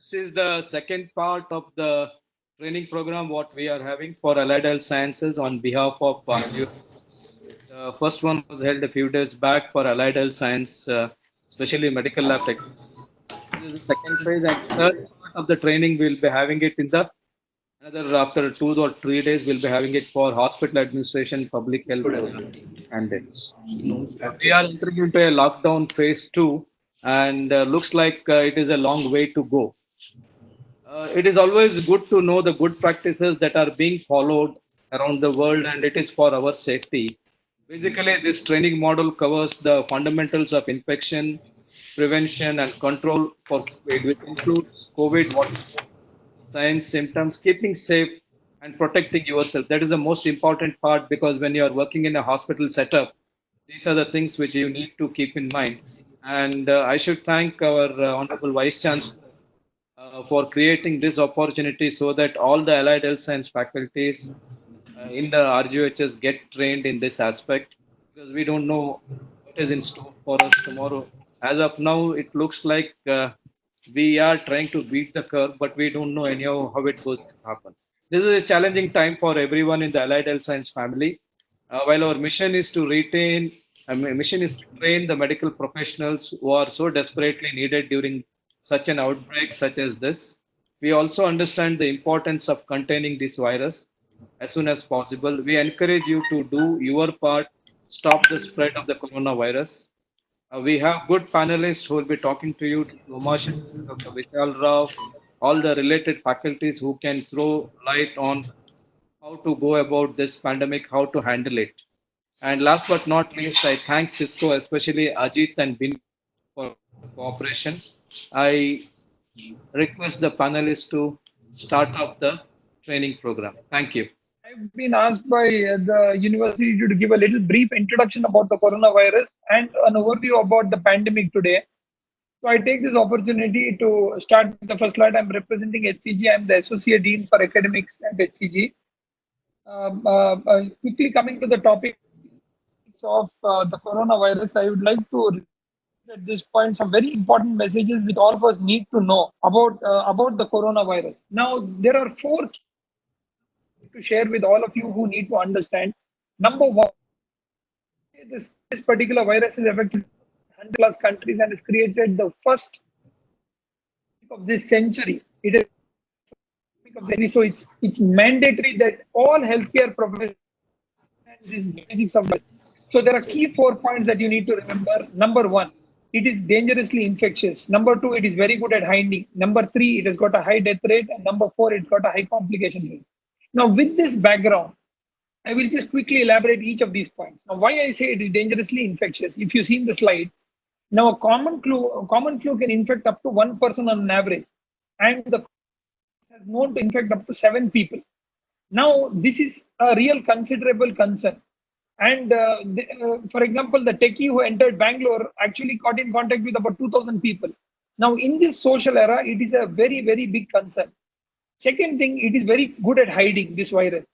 This is the second part of the training program what we are having for Allied Health Sciences on behalf of you. The first one was held a few days back for Allied Health Science, especially medical lab tech. This is the second phase, and third part of the training we'll be having it in the another after 2 or 3 days we'll be having it for hospital administration, public health candidates. We are entering into a lockdown phase two, and looks like it is a long way to go. It is always good to know the good practices that are being followed around the world, and it is for our safety. Basically, this training model covers the fundamentals of infection, prevention, and control for COVID, which includes COVID, what is signs, symptoms, keeping safe, and protecting yourself. That is the most important part because when you are working in a hospital setup, these are the things which you need to keep in mind. And I should thank our Honorable Vice Chancellor for creating this opportunity so that all the allied health science faculties in the RGHS get trained in this aspect because we don't know what is in store for us tomorrow. As of now, it looks like we are trying to beat the curve, but we don't know anyhow how it goes to happen. This is a challenging time for everyone in the allied health science family. While our mission is to train the medical professionals who are so desperately needed during such an outbreak such as this. We also understand the importance of containing this virus as soon as possible. We encourage you to do your part, stop the spread of the coronavirus. We have good panelists who will be talking to you, Dr. Umashankar, Dr. Vishal Rao, all the related faculties who can throw light on how to go about this pandemic, how to handle it. And last but not least, I thank Cisco, especially Ajit and Bin for cooperation. I request the panelists to start off the training program. Thank you. I've been asked by the university to give a little brief introduction about the coronavirus and an overview about the pandemic today. So I take this opportunity to start with the first slide. I'm representing HCG. I'm the Associate Dean for Academics at HCG. Quickly coming to the topic of the coronavirus, I would like to at this point some very important messages which all of us need to know about the coronavirus. Now, there are four to share with all of you who need to understand. Number one, this particular virus is affected 100 plus countries and has created the first of this century. It is so it's mandatory that all healthcare professionals these basics of virus. So there are key 4 points that you need to remember. Number one, it is dangerously infectious. Number two, it is very good at hiding. Number three, it has got a high death rate. And number four, it's got a high complication rate. Now, with this background, I will just quickly elaborate each of these points. Now, why I say it is dangerously infectious? If you see in the slide, now a common flu can infect up to one person on an average, and the has known to infect up to 7 people. Now, this is a real considerable concern. And for example, the techie who entered Bangalore actually got in contact with about 2,000 people. Now, in this social era, it is a very, very big concern. Second thing, it is very good at hiding this virus.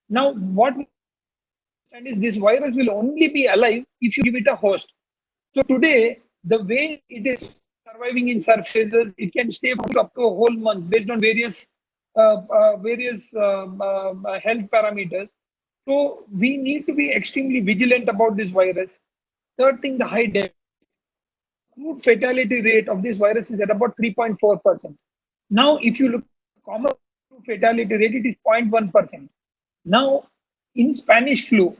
Now, what we understand is this virus will only be alive if you give it a host. So today, the way it is surviving in surfaces, it can stay for up to a whole month based on various health parameters. So we need to be extremely vigilant about this virus. Third thing, the high death. Crude fatality rate of this virus is at about 3.4%. Now, if you look at common fatality rate, it is 0.1%. Now, in Spanish flu,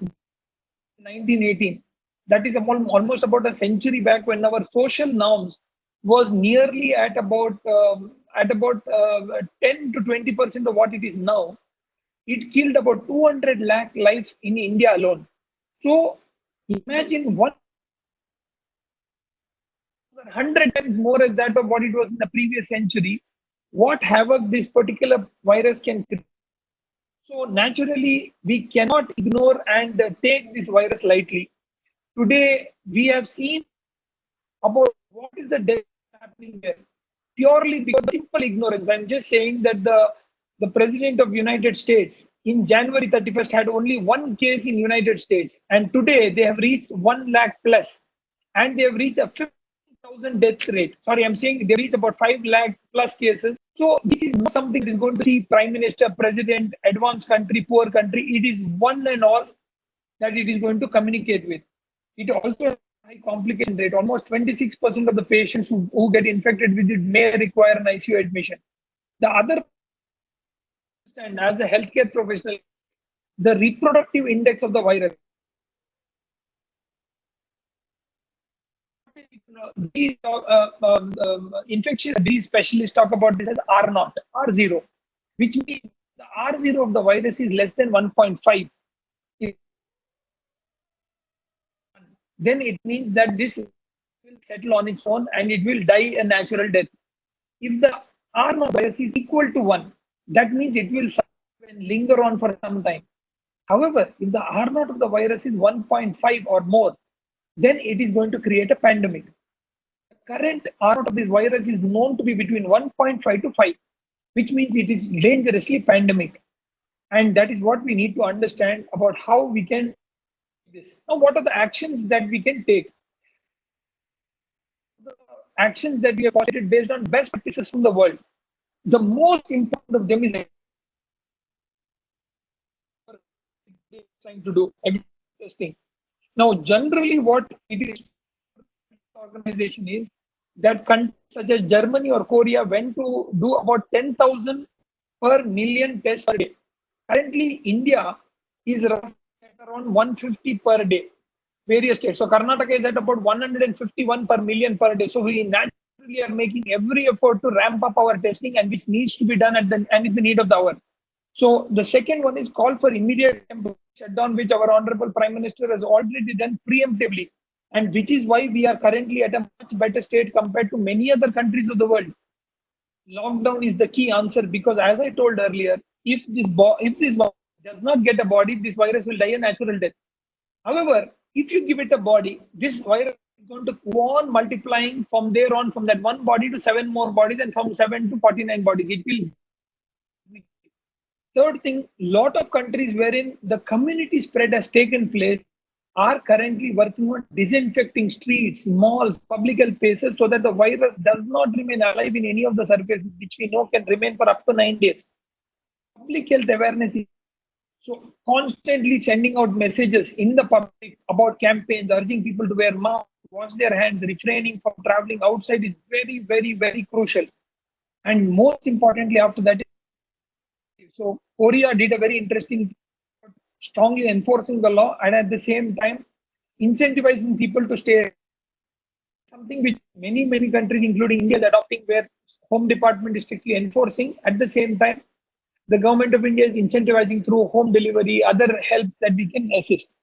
1918, that is almost about a century back when our social norms was nearly at about 10 to 20% of what it is now. It killed about 200 lakh lives in India alone. So imagine 100 times more as that of what it was in the previous century. What havoc this particular virus can create. So naturally, we cannot ignore and take this virus lightly. Today, we have seen about what is the death happening there. Purely because of simple ignorance. I'm just saying that the President of United States in January 31st had only one case in United States. And today, they have reached 1 lakh plus. And they have reached a 5th 1,000 death rate. Sorry, I'm saying there is about 5 lakh plus cases. So this is not something that is going to see prime minister, president, advanced country, poor country. It is one and all that it is going to communicate with. It also has a high complication rate. Almost 26% of the patients who get infected with it may require an ICU admission. The other, and as a healthcare professional, the reproductive index of the virus. These infectious disease specialists talk about this as R naught, R0, which means the R0 of the virus is less than 1.5. Then it means that this will settle on its own and it will die a natural death. If the R naught virus is equal to 1, that means it will survive and linger on for some time. However, if the R naught of the virus is 1.5 or more, then it is going to create a pandemic. The current R naught of this virus is known to be between 1.5 to 5, which means it is dangerously pandemic. And that is what we need to understand about how we can do this. Now, what are the actions that we can take? The actions that we have postulated based on best practices from the world. The most important of them is trying to do testing. Now, generally, what it is organization is that countries such as Germany or Korea went to do about 10,000 per million tests per day. Currently, India is roughly at around 150 per day. Various states. So Karnataka is at about 151 per million per day. So we naturally are making every effort to ramp up our testing, and which needs to be done at the and is the need of the hour. So the second one is call for immediate shutdown, which our honorable Prime Minister has already done preemptively, and which is why we are currently at a much better state compared to many other countries of the world. Lockdown is the key answer because, as I told earlier, if this does not get a body, this virus will die a natural death. However, if you give it a body, this virus is going to go on multiplying from there on, from that one body to 7 more bodies, and from 7 to 49 bodies. It will. Third thing, lot of countries wherein the community spread has taken place are currently working on disinfecting streets, malls, public health spaces so that the virus does not remain alive in any of the surfaces, which we know can remain for up to 9 days. Public health awareness is so constantly sending out messages in the public about campaigns, urging people to wear masks, wash their hands, refraining from traveling outside is very, very, very crucial. And most importantly, after that, so Korea did a very interesting, strongly enforcing the law and at the same time incentivizing people to stay. Something which many countries, including India, is adopting, where Home Department is strictly enforcing. At the same time, the government of India is incentivizing through home delivery, other helps that we can assist.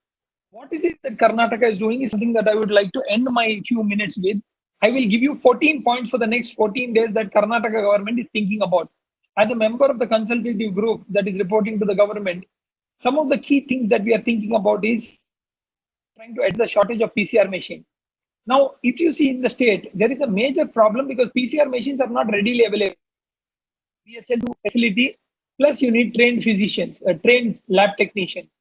What is it that Karnataka is doing is something that I would like to end my few minutes with. I will give you 14 points for the next 14 days that Karnataka government is thinking about. As a member of the consultative group that is reporting to the government, some of the key things that we are thinking about is trying to address the shortage of PCR machine. Now, if you see in the state, there is a major problem because PCR machines are not readily available. PSL2 facility, plus you need trained physicians, trained lab technicians.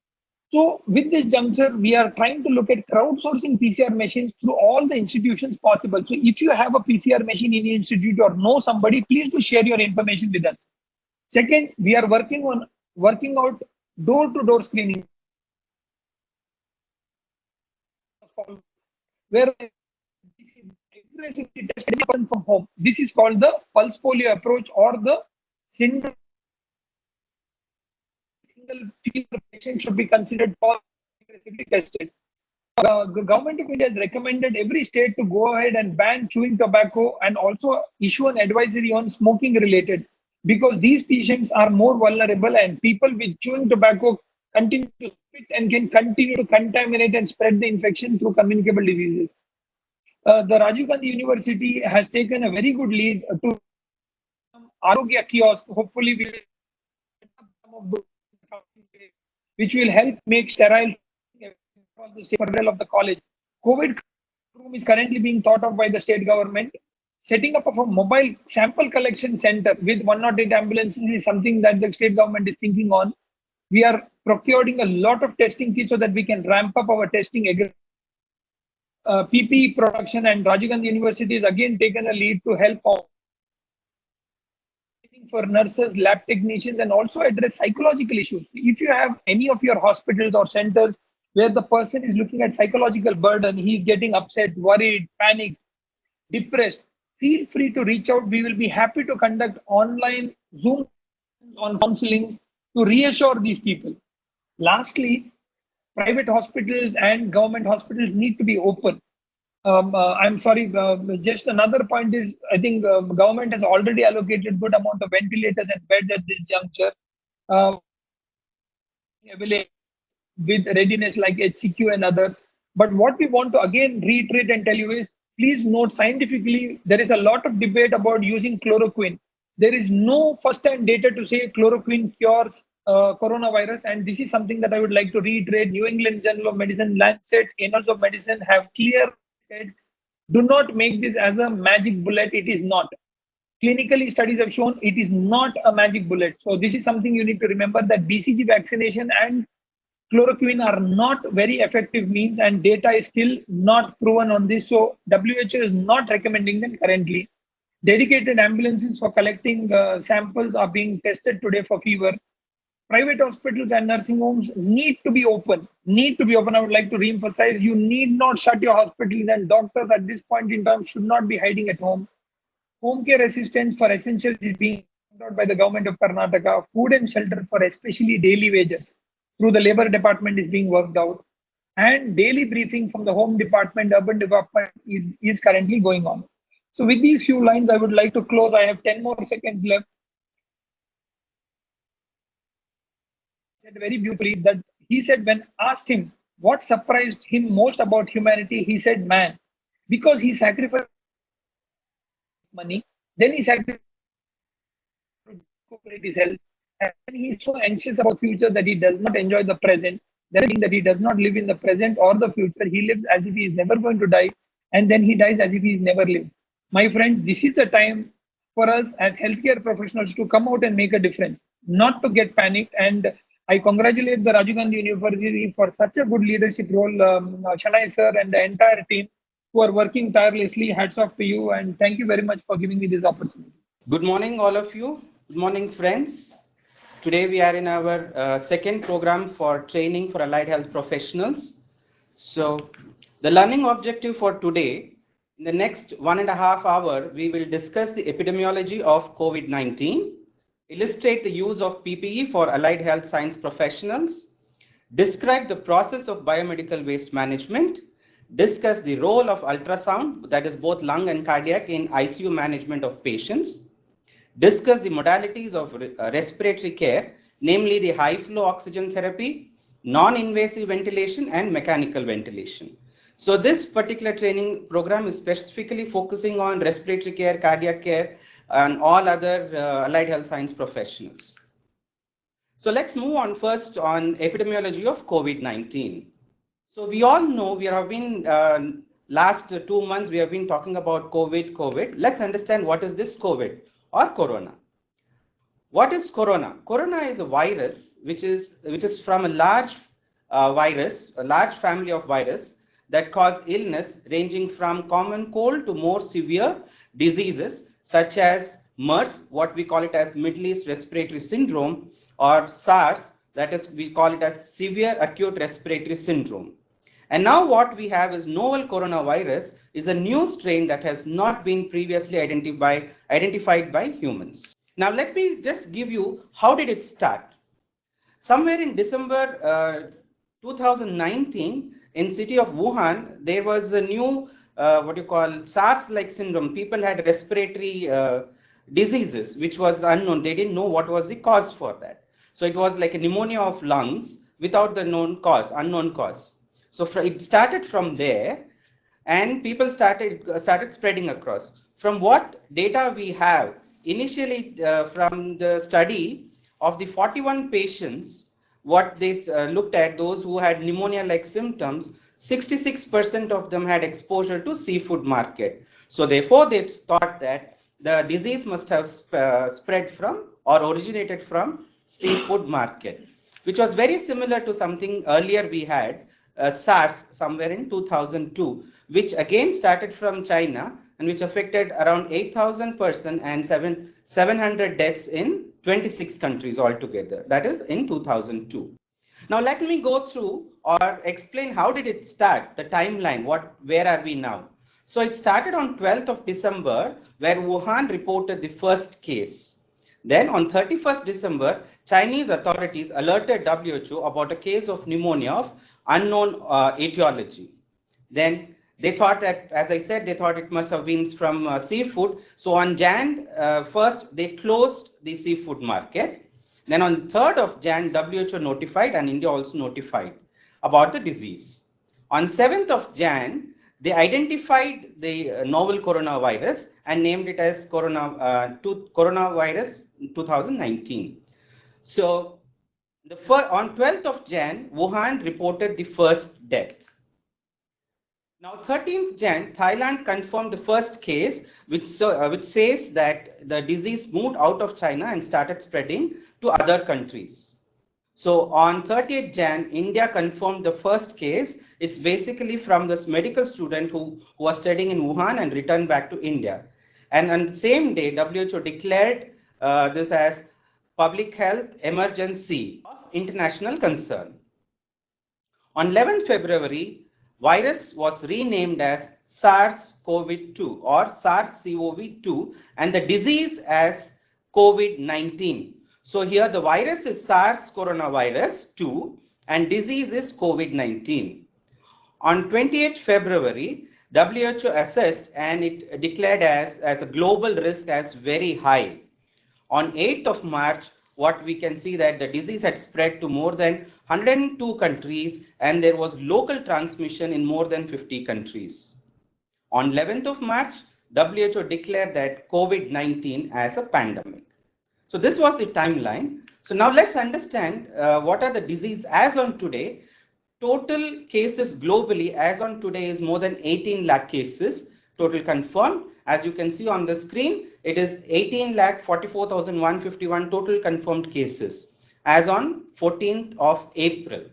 So with this juncture, we are trying to look at crowdsourcing PCR machines through all the institutions possible. So if you have a PCR machine in your institute or know somebody, please do share your information with us. Second, we are working out door-to-door screening, where aggressively test any person from home. This is called the pulse polio approach or the single fever patient should be considered for aggressively tested. The government of India has recommended every state to go ahead and ban chewing tobacco and also issue an advisory on smoking related, because these patients are more vulnerable and people with chewing tobacco continue to spit and can continue to contaminate and spread the infection through communicable diseases. The Rajiv Gandhi University has taken a very good lead to Arogya kiosk. Hopefully, we will, which will help make sterile across the state of the college. COVID room is currently being thought of by the state government. Setting up of a mobile sample collection center with 108 ambulances is something that the state government is thinking on. We are procuring a lot of testing kits so that we can ramp up our testing again. PPE production, and Rajiv Gandhi University has again taken a lead to help for nurses, lab technicians, and also address psychological issues. If you have any of your hospitals or centers where the person is looking at psychological burden, he's getting upset, worried, panicked, depressed, feel free to reach out. We will be happy to conduct online Zoom on counselings to reassure these people. Lastly, private hospitals and government hospitals need to be open. I'm sorry, just another point is I think government has already allocated good amount of ventilators and beds at this juncture. Uh, Available with readiness like HCQ and others. But what we want to again reiterate and tell you is please note scientifically there is a lot of debate about using chloroquine. There is no first-hand data to say chloroquine cures coronavirus, and this is something that I would like to reiterate. New England Journal of Medicine, Lancet, Annals of Medicine have clearly said, do not make this as a magic bullet. It is not. Clinically, studies have shown it is not a magic bullet. So this is something you need to remember that BCG vaccination and chloroquine are not very effective means, and data is still not proven on this. So WHO is not recommending them currently. Dedicated ambulances for collecting samples are being tested today for fever. Private hospitals and nursing homes need to be open. Need to be open. I would like to re-emphasize, you need not shut your hospitals, and doctors at this point in time should not be hiding at home. Home care assistance for essentials is being out by the government of Karnataka. Food and shelter for especially daily wages through the labor department is being worked out. And daily briefing from the home department, urban department is currently going on. So with these few lines, I would like to close. I have 10 more seconds left. Said very beautifully that he said when asked him what surprised him most about humanity, he said man, because he sacrificed money, then he sacrificed his health, and he's so anxious about future that he does not enjoy the present. Then that he does not live in the present or the future, he lives as if he is never going to die, and then he dies as if he's never lived. My friends, this is the time for us as healthcare professionals to come out and make a difference, not to get panicked. And I congratulate the Rajiv Gandhi University for such a good leadership role, Shanai sir and the entire team who are working tirelessly. Hats off to you, and thank you very much for giving me this opportunity. Good morning, all of you. Good morning, friends. Today we are in our second program for training for allied health professionals. So the learning objective for today, in the next 1.5 hours, we will discuss the epidemiology of COVID-19, illustrate the use of PPE for allied health science professionals, describe the process of biomedical waste management, discuss the role of ultrasound, that is both lung and cardiac, in ICU management of patients, discuss the modalities of respiratory care, namely the high flow oxygen therapy, non-invasive ventilation, and mechanical ventilation. So this particular training program is specifically focusing on respiratory care, cardiac care, and all other allied health science professionals. So let's move on first on epidemiology of COVID-19. So we all know we have been last 2 months we have been talking about COVID. Let's understand what is this COVID or corona. What is corona? Corona is a virus which is from a large virus, a large family of virus that cause illness ranging from common cold to more severe diseases such as MERS, what we call it as Middle East Respiratory Syndrome, or SARS, that is we call it as Severe Acute Respiratory Syndrome. And now what we have is novel coronavirus is a new strain that has not been previously identified by humans. Now let me just give you how did it start. Somewhere in December 2019 in city of Wuhan, there was a new SARS-like syndrome. People had respiratory diseases which was unknown. They didn't know what was the cause for that. So it was like a pneumonia of lungs without the known cause, unknown cause. So it started from there, and people started spreading across. From what data we have, initially from the study of the 41 patients, what they looked at, those who had pneumonia-like symptoms, 66% of them had exposure to seafood market. So therefore, they thought that the disease must have spread from or originated from seafood market, which was very similar to something earlier we had SARS somewhere in 2002, which again started from China and which affected around 8,000 persons and 700 deaths in 26 countries altogether. That is in 2002. Now let me go through or explain how did it start, the timeline, where are we now? So it started on 12th of December, where Wuhan reported the first case. Then on 31st December, Chinese authorities alerted WHO about a case of pneumonia of unknown etiology. Then they thought that, as I said, they thought it must have been from seafood. So on Jan 1st, they closed the seafood market. Then on 3rd of Jan, WHO notified and India also notified about the disease. On 7th of Jan, they identified the novel coronavirus and named it as coronavirus 2019. So on 12th of Jan, Wuhan reported the first death. Now 13th Jan, Thailand confirmed the first case, which says that the disease moved out of China and started spreading to other countries. So on 30th Jan, India confirmed the first case. It's basically from this medical student who was studying in Wuhan and returned back to India. And on the same day, WHO declared this as public health emergency of international concern. On 11th February, virus was renamed as SARS-CoV-2 or SARS-CoV-2 and the disease as COVID-19. So here the virus is SARS coronavirus 2 and disease is COVID-19. On 28th February, WHO assessed and it declared as a global risk as very high. On 8th of March, what we can see that the disease had spread to more than 102 countries and there was local transmission in more than 50 countries. On 11th of March, WHO declared that COVID-19 as a pandemic. So this was the timeline. So now let's understand what are the disease as on today. Total cases globally as on today is more than 18 lakh cases, total confirmed. As you can see on the screen, it is 18,44,151 total confirmed cases as on 14th of April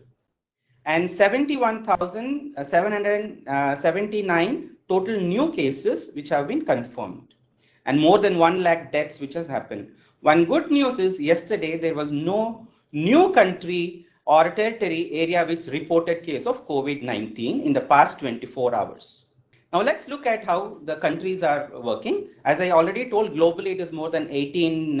and 71,779 total new cases which have been confirmed and more than 1 lakh deaths which has happened. One good news is yesterday there was no new country or territory area which reported case of COVID-19 in the past 24 hours. Now let's look at how the countries are working. As I already told, globally it is more than 18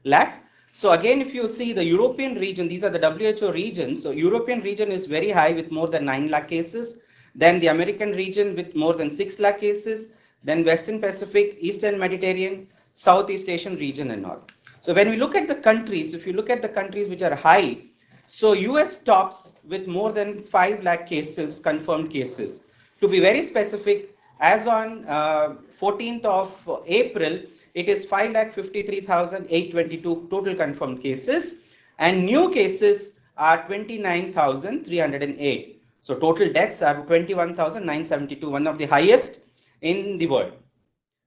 lakh. So again, if you see the European region, these are the WHO regions. So European region is very high with more than 9 lakh cases. Then the American region with more than 6 lakh cases. Then Western Pacific, Eastern Mediterranean, Southeast Asian region and all. So when we look at the countries, if you look at the countries which are high, so US tops with more than 5 lakh cases, confirmed cases. To be very specific, as on 14th of April, it is 5,53,822 total confirmed cases and new cases are 29,308. So total deaths are 21,972, one of the highest in the world.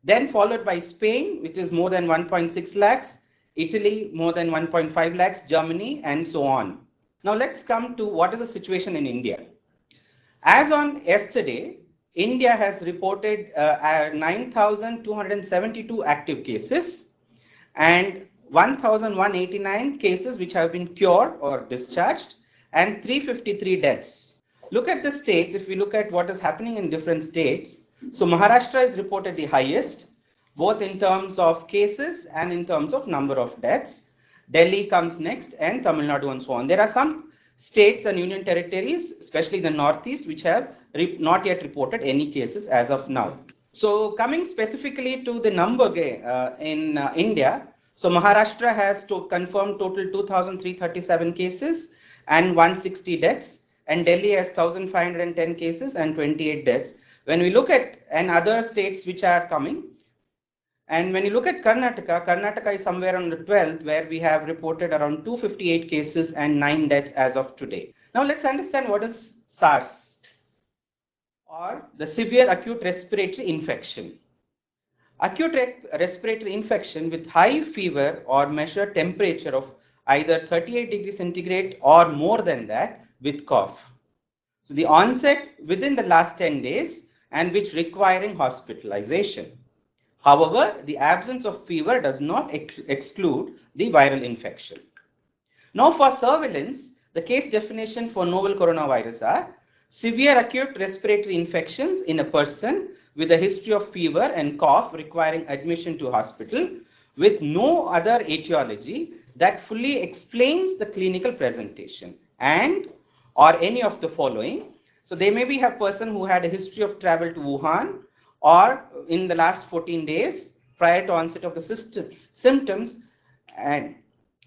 Then followed by Spain, which is more than 1.6 lakhs, Italy more than 1.5 lakhs, Germany and so on. Now let's come to what is the situation in India. As on yesterday, India has reported 9,272 active cases and 1,189 cases which have been cured or discharged and 353 deaths. Look at the states. If we look at what is happening in different states, so Maharashtra is reported the highest, both in terms of cases and in terms of number of deaths. Delhi comes next and Tamil Nadu and so on. There are some states and union territories, especially the Northeast, which have not yet reported any cases as of now. So coming specifically to the number in India, so Maharashtra has confirmed total 2,337 cases and 160 deaths, and Delhi has 1,510 cases and 28 deaths. When we look at other states which are coming, and when you look at Karnataka, Karnataka is somewhere on the 12th, where we have reported around 258 cases and 9 deaths as of today. Now let's understand what is SARS, or the severe acute respiratory infection. Acute respiratory infection with high fever or measured temperature of either 38 degrees centigrade or more than that with cough. So the onset within the last 10 days and which requiring hospitalization. However, the absence of fever does not exclude the viral infection. Now for surveillance, the case definition for novel coronavirus are severe acute respiratory infections in a person with a history of fever and cough requiring admission to hospital with no other etiology that fully explains the clinical presentation and or any of the following. So they may be a person who had a history of travel to Wuhan or in the last 14 days prior to onset of the symptoms and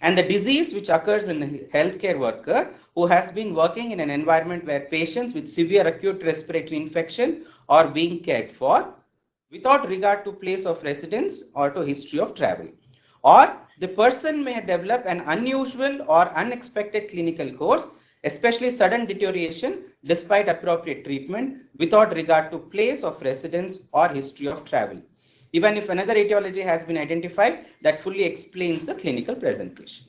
the disease which occurs in a healthcare worker who has been working in an environment where patients with severe acute respiratory infection are being cared for without regard to place of residence or to history of travel. Or the person may develop an unusual or unexpected clinical course, especially sudden deterioration despite appropriate treatment without regard to place of residence or history of travel, even if another etiology has been identified that fully explains the clinical presentation.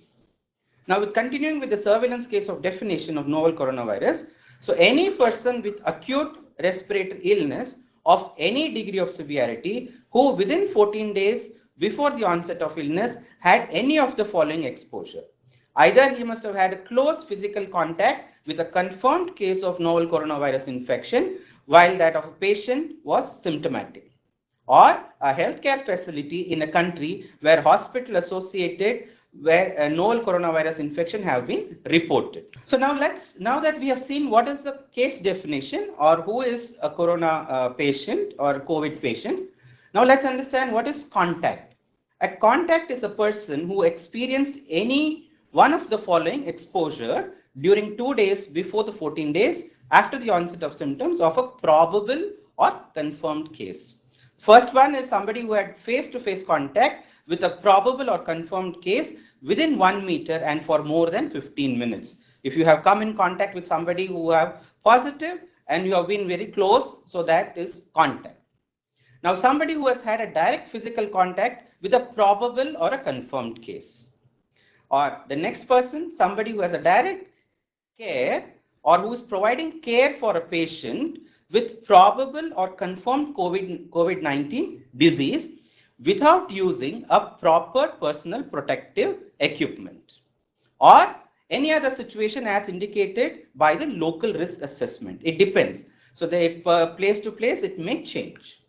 Now, continuing with the surveillance case of definition of novel coronavirus, so any person with acute respiratory illness of any degree of severity who within 14 days before the onset of illness had any of the following exposure. Either he must have had a close physical contact with a confirmed case of novel coronavirus infection while that of a patient was symptomatic, or a healthcare facility in a country where hospital associated where a novel coronavirus infection have been reported. So now that we have seen what is the case definition or who is a corona patient or COVID patient, now let's understand what is contact. A contact is a person who experienced any one of the following exposure during 2 days before the 14 days after the onset of symptoms of a probable or confirmed case. First one is somebody who had face-to-face contact with a probable or confirmed case within 1 meter and for more than 15 minutes. If you have come in contact with somebody who have positive and you have been very close, so that is contact. Now somebody who has had a direct physical contact with a probable or a confirmed case. Or the next person, somebody who has a direct care or who is providing care for a patient with probable or confirmed COVID-19 disease without using a proper personal protective equipment, or any other situation as indicated by the local risk assessment. It depends. So the place to place, it may change.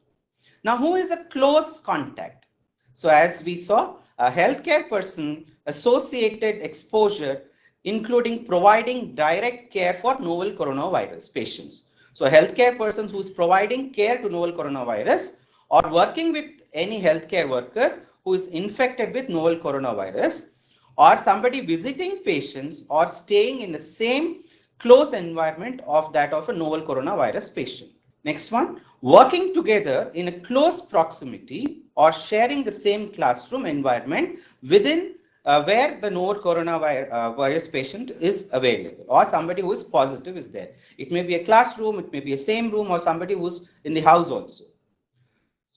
Now, who is a close contact? So as we saw, a healthcare person associated exposure, including providing direct care for novel coronavirus patients. So a healthcare person who is providing care to novel coronavirus or working with any healthcare workers who is infected with novel coronavirus, or somebody visiting patients or staying in the same close environment of that of a novel coronavirus patient. Next one, working together in a close proximity or sharing the same classroom environment within where the novel coronavirus patient is available, or somebody who is positive is there. It may be a classroom, it may be a same room, or somebody who's in the house also.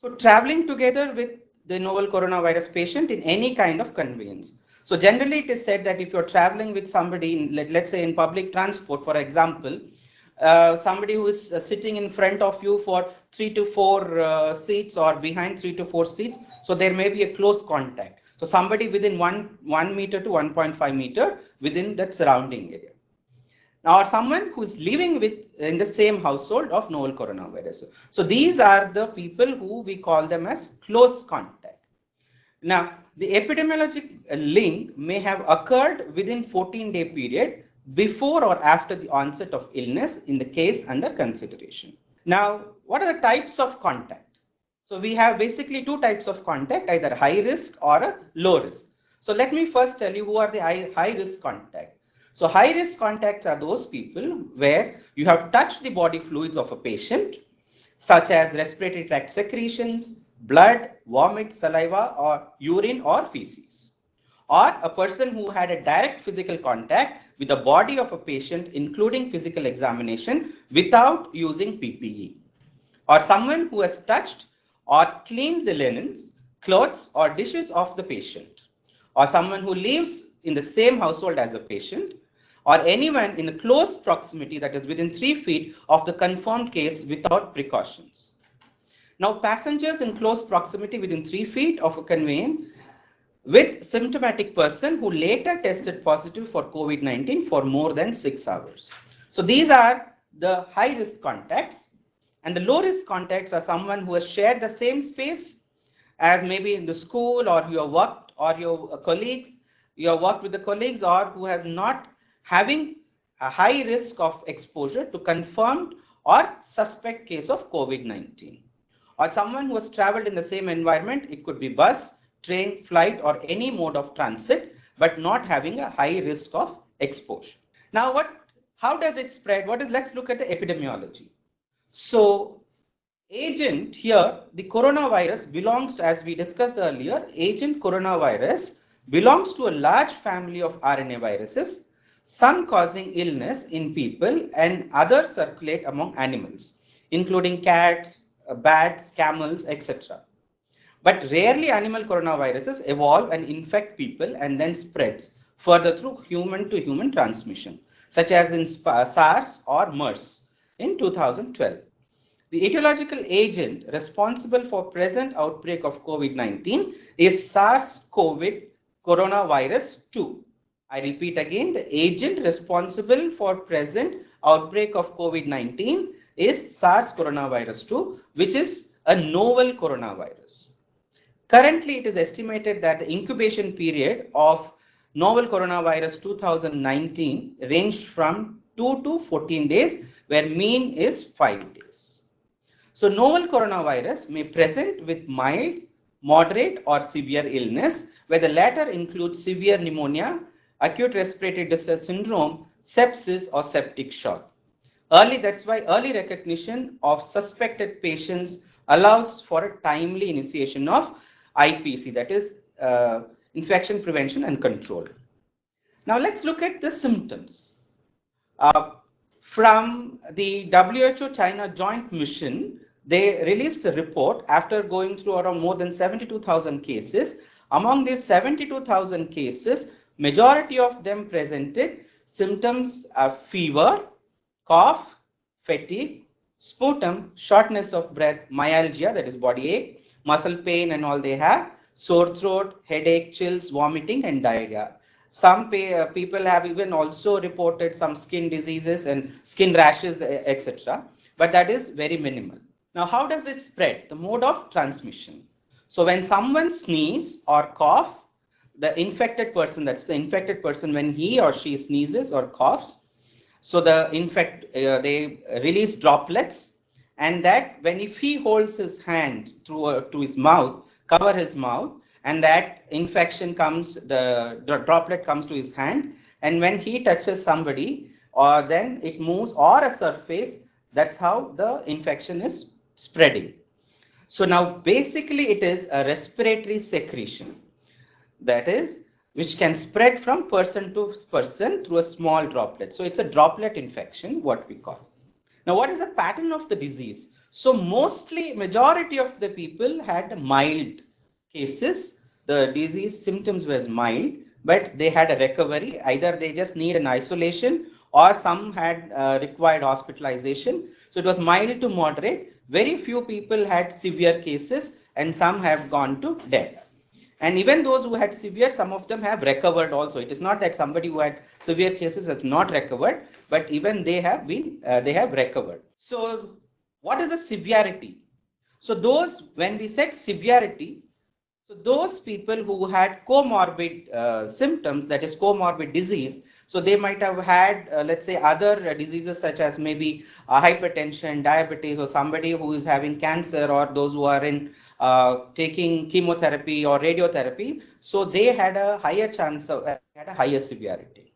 So traveling together with the novel coronavirus patient in any kind of conveyance. So generally it is said that if you're traveling with somebody, let's say in public transport, for example, somebody who is sitting in front of you for 3 to 4 seats or behind 3 to 4 seats, so there may be a close contact. So somebody within 1 meter to 1.5 meter within that surrounding area. Now, or someone who is living in the same household of novel coronavirus. So these are the people who we call them as close contact. Now, the epidemiologic link may have occurred within 14-day period before or after the onset of illness in the case under consideration. Now, what are the types of contact? So we have basically two types of contact, either high risk or a low risk. So let me first tell you who are the high risk contact. So high risk contacts are those people where you have touched the body fluids of a patient, such as respiratory tract secretions, blood, vomit, saliva, or urine or feces. Or a person who had a direct physical contact with the body of a patient, including physical examination, without using PPE. Or someone who has touched or cleaned the linens, clothes, or dishes of the patient. Or someone who lives in the same household as a patient. or anyone in a close proximity, that is within 3 feet of the confirmed case without precautions. Now, passengers in close proximity within 3 feet of a conveyance with symptomatic person who later tested positive for COVID-19 for more than 6 hours. So these are the high risk contacts, and the low risk contacts are someone who has shared the same space as maybe in the school, or your work, or your colleagues, you have worked with the colleagues, or who has not having a high risk of exposure to confirmed or suspect case of COVID-19. Or someone who has traveled in the same environment, it could be bus, train, flight, or any mode of transit, but not having a high risk of exposure. Now, how does it spread? Let's look at the epidemiology. So, agent here, the coronavirus belongs to, as we discussed earlier, agent coronavirus belongs to a large family of RNA viruses, some causing illness in people and others circulate among animals, including cats, bats, camels, etc. But rarely animal coronaviruses evolve and infect people and then spreads further through human to human transmission, such as in SARS or MERS in 2012. The etiological agent responsible for present outbreak of COVID-19 is SARS-CoV coronavirus 2. I repeat again, the agent responsible for present outbreak of COVID-19 is SARS coronavirus 2, which is a novel coronavirus. Currently, it is estimated that the incubation period of novel coronavirus 2019 ranged from 2 to 14 days, where mean is 5 days. So, novel coronavirus may present with mild, moderate, or severe illness, where the latter includes severe pneumonia, acute respiratory distress syndrome, sepsis, or septic shock. That's why early recognition of suspected patients allows for a timely initiation of IPC, that is infection prevention and control. Now let's look at the symptoms. From the WHO China Joint Mission, they released a report after going through around more than 72,000 cases. Among these 72,000 cases, majority of them presented symptoms of fever, cough, fatigue, sputum, shortness of breath, myalgia, that is body ache, muscle pain and all they have, sore throat, headache, chills, vomiting and diarrhea. Some people have even also reported some skin diseases and skin rashes, etc. But that is very minimal. Now, how does it spread? The mode of transmission. So when someone sneezes or cough, the infected person, that's the infected person, when he or she sneezes or coughs, so they release droplets, and that if he holds his hand to his mouth, cover his mouth, and that infection comes, the droplet comes to his hand, and when he touches somebody, or then it moves or a surface, that's how the infection is spreading. So now basically it is a respiratory secretion, that is, which can spread from person to person through a small droplet. So it's a droplet infection, what we call. Now, what is the pattern of the disease? So mostly, majority of the people had mild cases. The disease symptoms were mild, but they had a recovery. Either they just need an isolation, or some had required hospitalization. So it was mild to moderate. Very few people had severe cases, and some have gone to death. And even those who had severe, some of them have recovered also. It is not that somebody who had severe cases has not recovered, but even they have recovered. So what is the severity? So when we said severity, so those people who had comorbid symptoms, that is comorbid disease, so they might have had, let's say, other diseases such as maybe hypertension, diabetes, or somebody who is having cancer, or those who are in taking chemotherapy or radiotherapy. So they had a higher chance of, had a higher severity.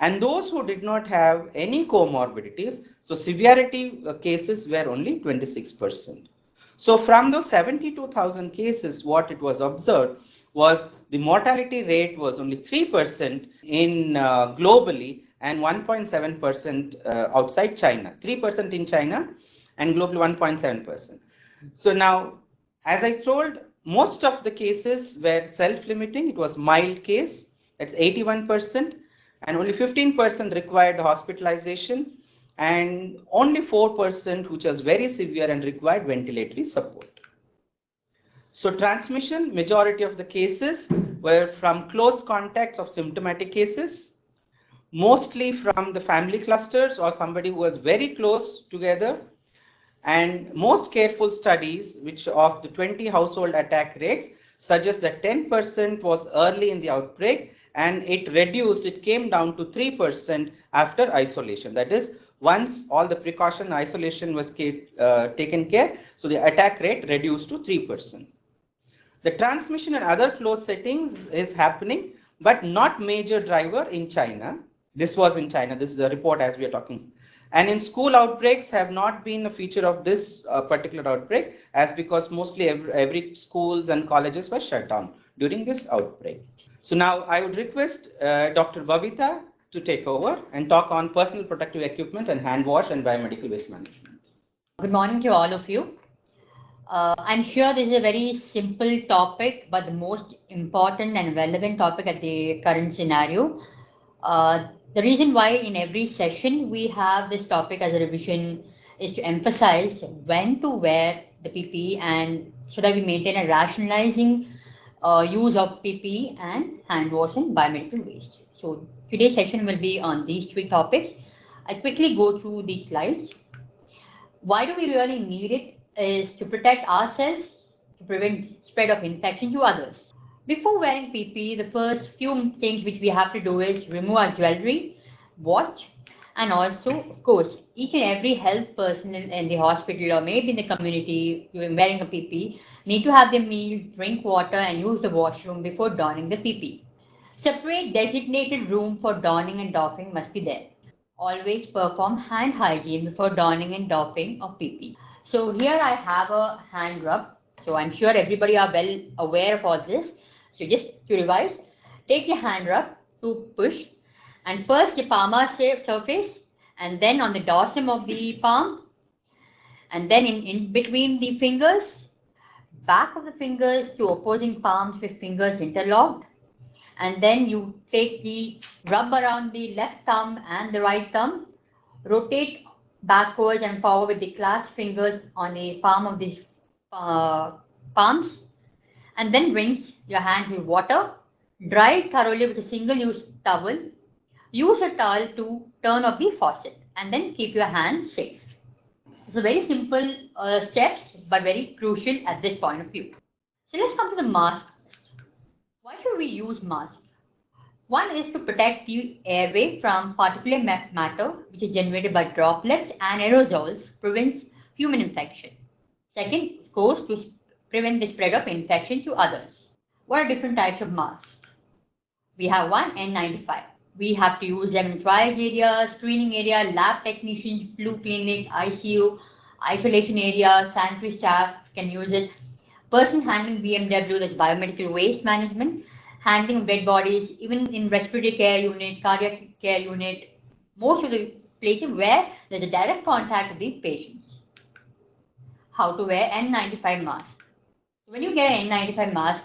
And those who did not have any comorbidities, so severity cases were only 26%. So from those 72,000 cases, what it was observed was the mortality rate was only 3% in globally, and 1.7% outside China, 3% in China, and globally 1.7%. So now, as I told, most of the cases were self-limiting. It was mild case, that's 81%, and only 15% required hospitalization, and only 4% which was very severe and required ventilatory support. So transmission, majority of the cases were from close contacts of symptomatic cases, mostly from the family clusters or somebody who was very close together. And most careful studies, which of the 20 household attack rates, suggest that 10% was early in the outbreak, and it came down to 3% after isolation. That is, once all the precaution isolation was taken care, so the attack rate reduced to 3%. The transmission in other closed settings is happening, but not major driver in China. This was in China. This is the report as we are talking. And in school outbreaks have not been a feature of this particular outbreak, as because mostly every schools and colleges were shut down during this outbreak. So now I would request Dr. Bhavita to take over and talk on personal protective equipment and hand wash and biomedical waste management. Good morning to all of you. I'm sure this is a very simple topic, but the most important and relevant topic at the current scenario. The reason why in every session we have this topic as a revision is to emphasize when to wear the PPE, and so that we maintain a rationalizing use of PPE and hand wash and biomedical waste. So today's session will be on these three topics. I quickly go through these slides. Why do we really need it? Is to protect ourselves, to prevent spread of infection to others. Before wearing PPE, the first few things which we have to do is remove our jewelry, watch, and also, of course, each and every health personnel in the hospital or maybe in the community wearing a PPE need to have their meal, drink water, and use the washroom before donning the PPE. Separate designated room for donning and doffing must be there. Always perform hand hygiene before donning and doffing of PPE. So here I have a hand rub. So I'm sure everybody are well aware of all this. So just to revise, take your hand rub to push, and first the palmar surface, and then on the dorsum of the palm, and then in between the fingers, back of the fingers to opposing palms with fingers interlocked, and then you take the rub around the left thumb and the right thumb, rotate backwards and forward with the clasped fingers on the palm of the palms, and then rinse your hands with water. Dry it thoroughly with a single-use towel. Use a towel to turn off the faucet, and then keep your hands safe. It's a very simple steps, but very crucial at this point of view. So let's come to the mask. Why should we use mask? One is to protect the airway from particulate matter, which is generated by droplets and aerosols, prevents human infection. Second, of course, to prevent the spread of infection to others. What are different types of masks? We have one, N95. We have to use them in triage area, screening area, lab technicians, flu clinic, ICU, isolation area, sanitary staff can use it. Person handling BMW, that's biomedical waste management. Handling dead bodies, even in respiratory care unit, cardiac care unit, most of the places where there's a direct contact with the patients. How to wear N95 mask. When you get an N95 mask,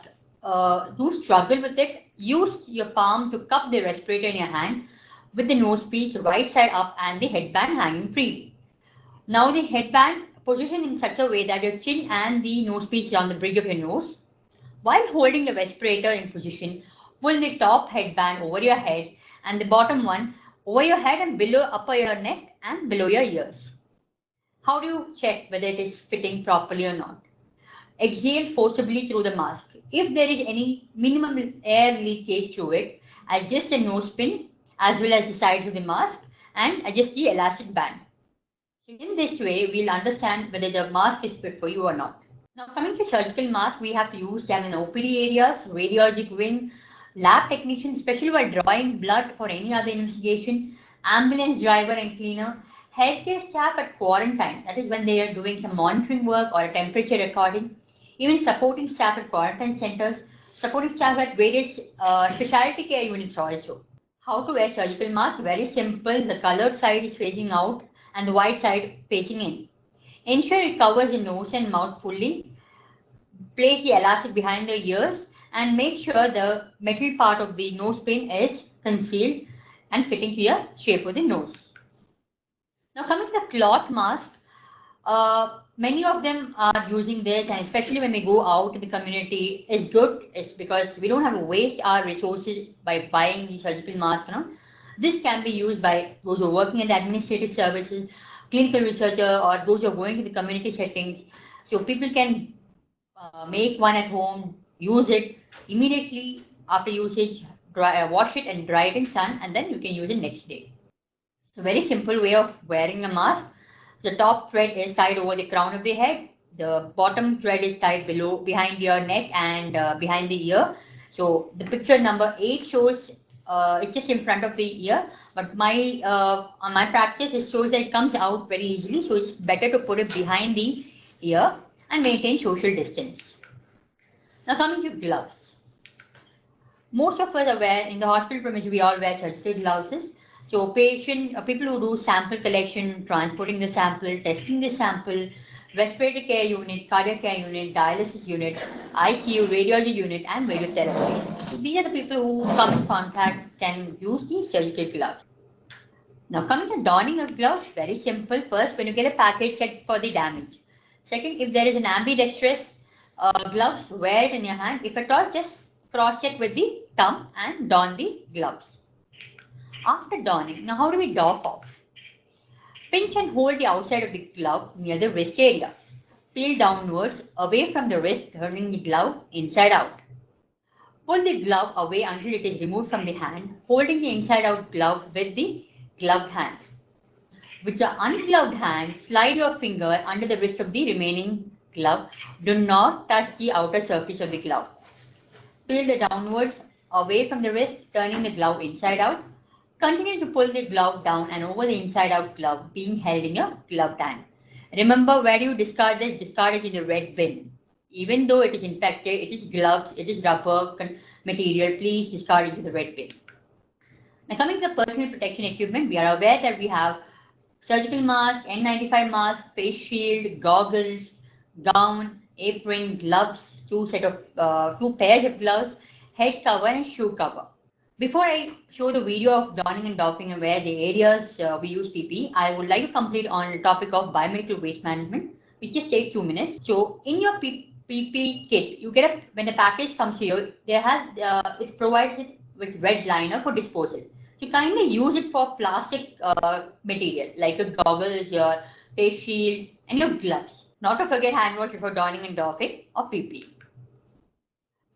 do struggle with it. Use your palm to cup the respirator in your hand with the nose piece right side up and the headband hanging freely. Now the headband positioned in such a way that your chin and the nose piece is on the bridge of your nose. While holding the respirator in position, pull the top headband over your head and the bottom one over your head and below upper your neck and below your ears. How do you check whether it is fitting properly or not? Exhale forcibly through the mask. If there is any minimum air leakage through it, adjust the nose pin as well as the sides of the mask and adjust the elastic band. In this way, we'll understand whether the mask is fit for you or not. Now coming to surgical mask, we have to use them in OPD areas, radiologic wing, lab technician, especially while drawing blood for any other investigation, ambulance driver and cleaner, healthcare staff at quarantine, that is when they are doing some monitoring work or a temperature recording, even supporting staff at quarantine centers, supporting staff at various specialty care units also. How to wear surgical mask? Very simple. The colored side is facing out and the white side facing in. Ensure it covers the nose and mouth fully. Place the elastic behind the ears and make sure the metal part of the nose pin is concealed. and fitting to your shape of the nose. Now coming to the cloth mask, many of them are using this, and especially when we go out in the community, is good. It's because we don't have to waste our resources by buying the surgical mask. This can be used by those who are working in the administrative services, clinical researcher, or those who are going to the community settings. So people can make one at home, use it immediately after usage, wash it and dry it in sun, and then you can use it next day. So very simple way of wearing a mask. The top thread is tied over the crown of the head. The bottom thread is tied below, behind your neck and behind the ear. So the picture number 8 shows it's just in front of the ear. But on my practice, it shows that it comes out very easily. So it's better to put it behind the ear and maintain social distance. Now coming to gloves. Most of us are in the hospital premises, we all wear surgical gloves. So people who do sample collection, transporting the sample, testing the sample, respiratory care unit, cardiac care unit, dialysis unit, ICU, radiology unit, and radiotherapy. So these are the people who come in contact can use these surgical gloves. Now coming to donning of gloves, very simple. First, when you get a package, check for the damage. Second, if there is an ambidextrous gloves, wear it in your hand. If at all, just cross-check with the thumb and don the gloves. After donning, now how do we doff off? Pinch and hold the outside of the glove near the wrist area. Peel downwards away from the wrist, turning the glove inside out. Pull the glove away until it is removed from the hand, holding the inside out glove with the gloved hand. With the ungloved hand, slide your finger under the wrist of the remaining glove. Do not touch the outer surface of the glove. Peel the downwards away from the wrist, turning the glove inside out. Continue to pull the glove down and over the inside out glove being held in your gloved hand. Remember, where you discard this, discard it in the red bin. Even though it is infected, it is gloves, it is rubber material, please discard it in the red bin. Now coming to the personal protection equipment, we are aware that we have surgical mask, N95 mask, face shield, goggles, gown, apron, gloves, two pairs of gloves, head cover and shoe cover. Before I show the video of donning and doffing and where the areas we use PPE, I would like to complete on the topic of biomedical waste management, which just takes 2 minutes. So in your PPE kit, you get when the package comes to you, it provides it with red liner for disposal. So kindly use it for plastic material like your goggles, your face shield, and your gloves. Not to forget hand wash before donning and doffing of PPE.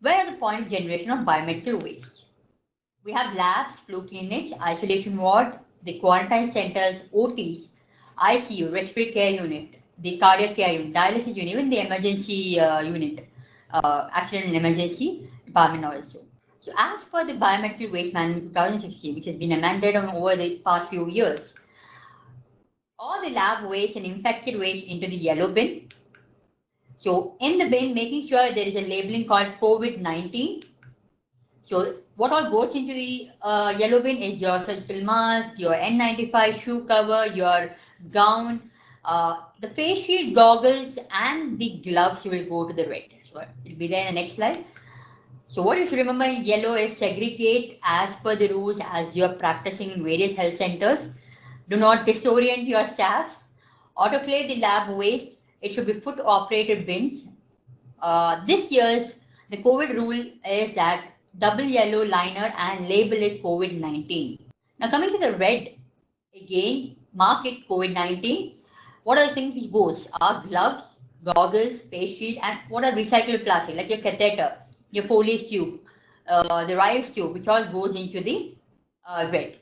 Where are the point of generation of biomedical waste? We have labs, flu clinics, isolation ward, the quarantine centers, OTs, ICU, respiratory care unit, the cardiac care unit, dialysis unit, even the emergency unit, accident and emergency department also. So as per the biomedical waste management 2016, which has been amended over the past few years, all the lab waste and infected waste into the yellow bin. So in the bin, making sure there is a labeling called COVID-19. So what all goes into the yellow bin is your surgical mask, your N95 shoe cover, your gown, the face shield, goggles, and the gloves will go to the red. So it will be there in the next slide. So what you should remember in yellow is segregate as per the rules as you are practicing in various health centers. Do not disorient your staffs. Autoclave the lab waste. It should be foot operated bins. This year's the COVID rule is that double yellow liner and label it COVID-19. Now coming to the red, again mark it COVID-19. What are the things which goes? Are gloves, goggles, face shield, and what are recycled plastic like your catheter, your Foley's tube, the Rives tube, which all goes into the red.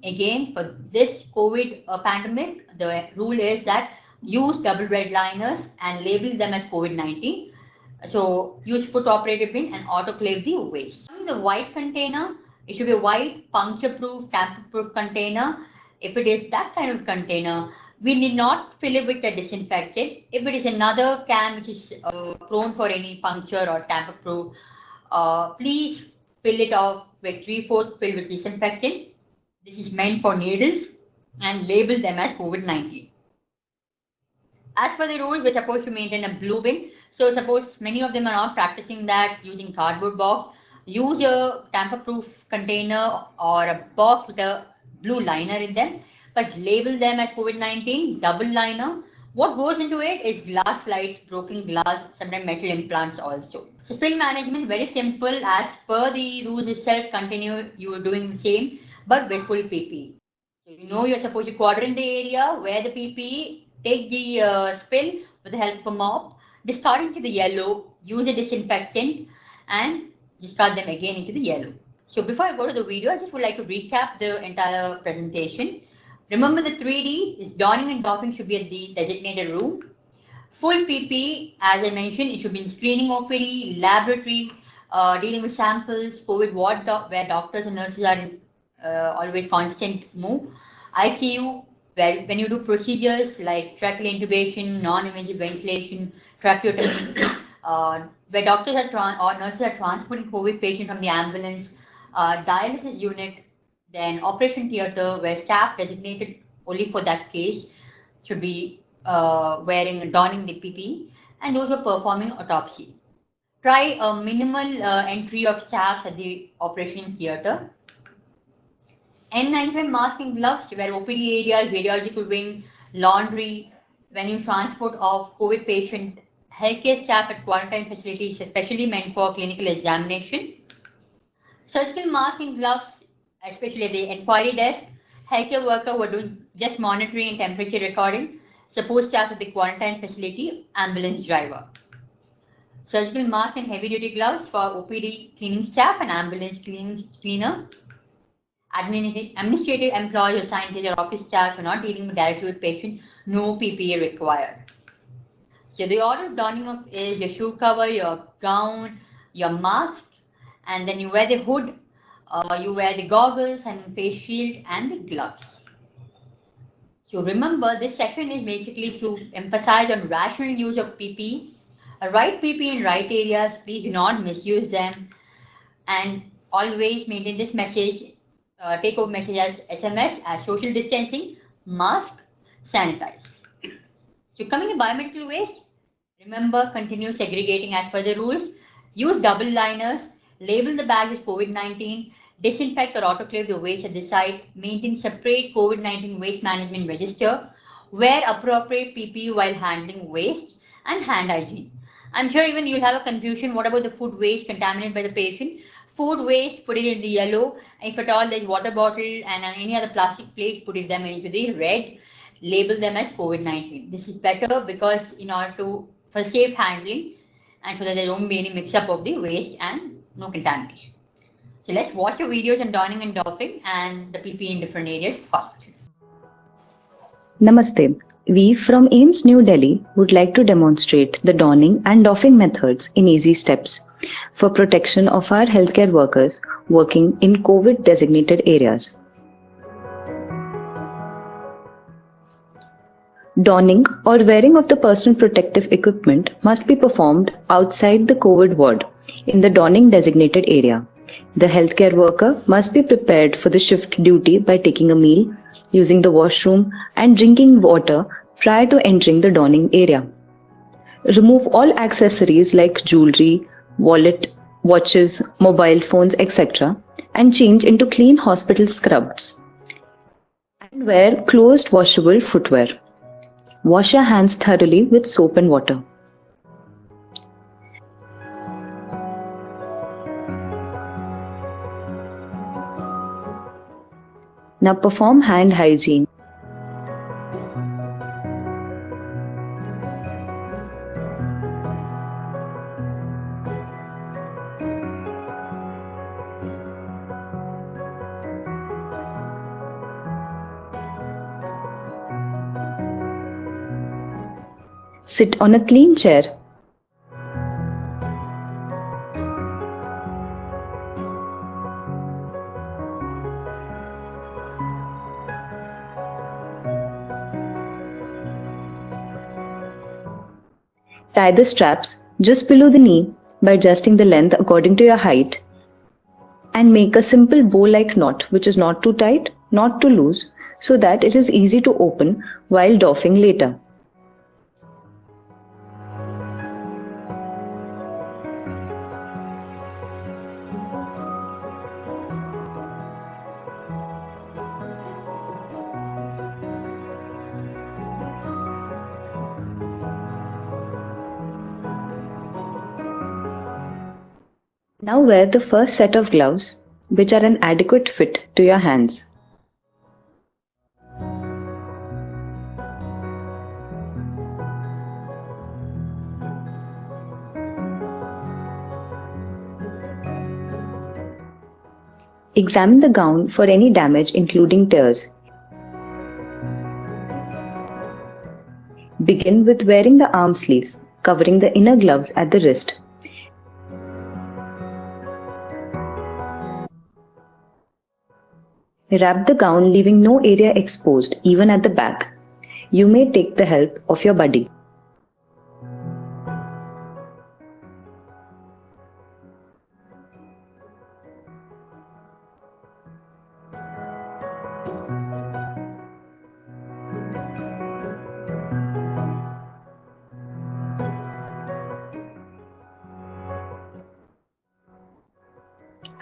Again, for this COVID pandemic, the rule is that use double red liners and label them as COVID-19. So use foot operated bin and autoclave the waste. The white container, it should be a white, puncture-proof, tamper-proof container. If it is that kind of container, we need not fill it with the disinfectant. If it is another can which is prone for any puncture or tamper-proof, please fill it off with 3/4 filled with disinfectant. This is meant for needles and label them as COVID-19. As per the rules, we're supposed to maintain a blue bin. So suppose many of them are not practicing that using cardboard box, Use a tamper-proof container or a box with a blue liner in them, but label them as COVID-19 double liner. What goes into it is glass slides, broken glass, sometimes metal implants also. So spill management, very simple. As per the rules itself, continue you are doing the same, but with full PPE. So you know you're supposed to quarter in the area, wear the PPE, take the spill with the help of a mop, discard into the yellow, use a disinfectant, and discard them again into the yellow. So before I go to the video, I just would like to recap the entire presentation. Remember the 3D is donning and doffing should be at the designated room. Full PPE, as I mentioned, it should be in screening OPD, laboratory, dealing with samples, COVID ward where doctors and nurses are in always constant move. ICU, where when you do procedures like tracheal intubation, non-invasive ventilation, tracheotomy, where doctors are or nurses are transporting COVID patient from the ambulance, dialysis unit, then operation theater where staff designated only for that case should be donning the PPE, and those are performing autopsy. Try a minimal entry of staff at the operation theater. N95 mask and gloves where OPD areas, radiological wing, laundry, when you transport of COVID patient, healthcare staff at quarantine facilities especially meant for clinical examination. Surgical mask and gloves, especially at the inquiry desk, healthcare worker who are doing just monitoring and temperature recording, support staff at the quarantine facility, ambulance driver. Surgical mask and heavy duty gloves for OPD cleaning staff and ambulance cleaner. Administrative employees or scientists or office staff who are not dealing directly with patient, no PPE required. So the order of donning of is your shoe cover, your gown, your mask, and then you wear the hood, you wear the goggles and face shield and the gloves. So remember, this session is basically to emphasize on rational use of PPE. Right PPE in right areas, please do not misuse them, and always maintain this message, take over message as SMS, as social distancing, mask, sanitize. So coming to biomedical waste, remember continue segregating as per the rules, use double liners, label the bags as COVID-19, disinfect or autoclave the waste at the site, maintain separate COVID-19 waste management register, wear appropriate PPE while handling waste, and hand hygiene. I'm sure even you'll have a confusion, what about the food waste contaminated by the patient? Food waste, put it in the yellow. If at all there's water bottle and any other plastic plates, put them into the red. Label them as COVID-19. This is better because in order to, for safe handling and so that there won't be any mix-up of the waste and no contamination. So let's watch the videos on donning and doffing and the PPE in different areas of hospital. Namaste. We from AIIMS New Delhi would like to demonstrate the donning and doffing methods in easy steps for protection of our healthcare workers working in COVID designated areas. Donning or wearing of the personal protective equipment must be performed outside the COVID ward in the donning designated area. The healthcare worker must be prepared for the shift duty by taking a meal, using the washroom, and drinking water prior to entering the donning area. Remove all accessories like jewelry, wallet, watches, mobile phones, etc. and change into clean hospital scrubs. And wear closed washable footwear. Wash your hands thoroughly with soap and water. Now perform hand hygiene. Sit on a clean chair. Tie the straps just below the knee by adjusting the length according to your height and make a simple bow-like knot which is not too tight, not too loose, so that it is easy to open while doffing later. Now wear the first set of gloves, which are an adequate fit to your hands. Examine the gown for any damage, including tears. Begin with wearing the arm sleeves, covering the inner gloves at the wrist. Wrap the gown, leaving no area exposed, even at the back. You may take the help of your buddy.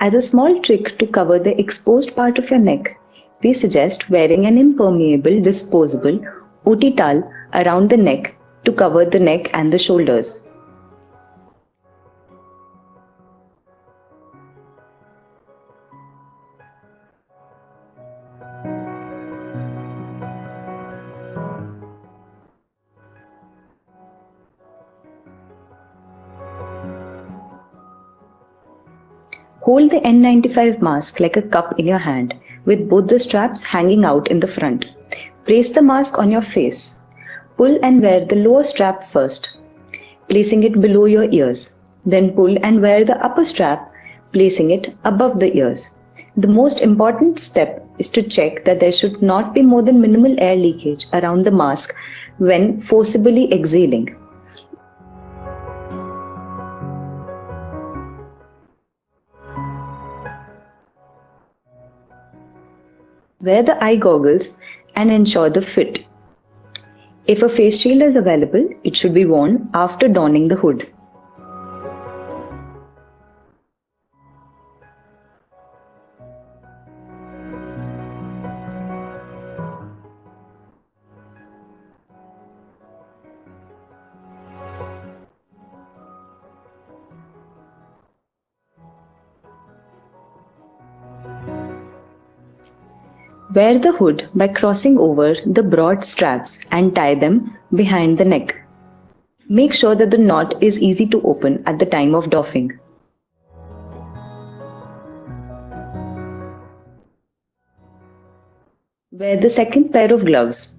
As a small trick to cover the exposed part of your neck, we suggest wearing an impermeable disposable OT towel around the neck to cover the neck and the shoulders. Hold the N95 mask like a cup in your hand, with both the straps hanging out in the front. Place the mask on your face. Pull and wear the lower strap first, placing it below your ears. Then pull and wear the upper strap, placing it above the ears. The most important step is to check that there should not be more than minimal air leakage around the mask when forcibly exhaling. Wear the eye goggles and ensure the fit. If a face shield is available, it should be worn after donning the hood. Wear the hood by crossing over the broad straps and tie them behind the neck. Make sure that the knot is easy to open at the time of doffing. Wear the second pair of gloves.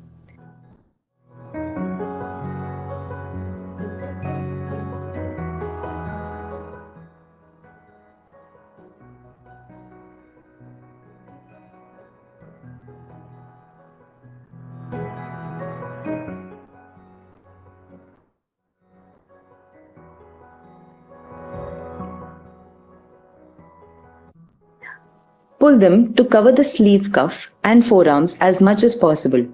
Pull them to cover the sleeve cuff and forearms as much as possible.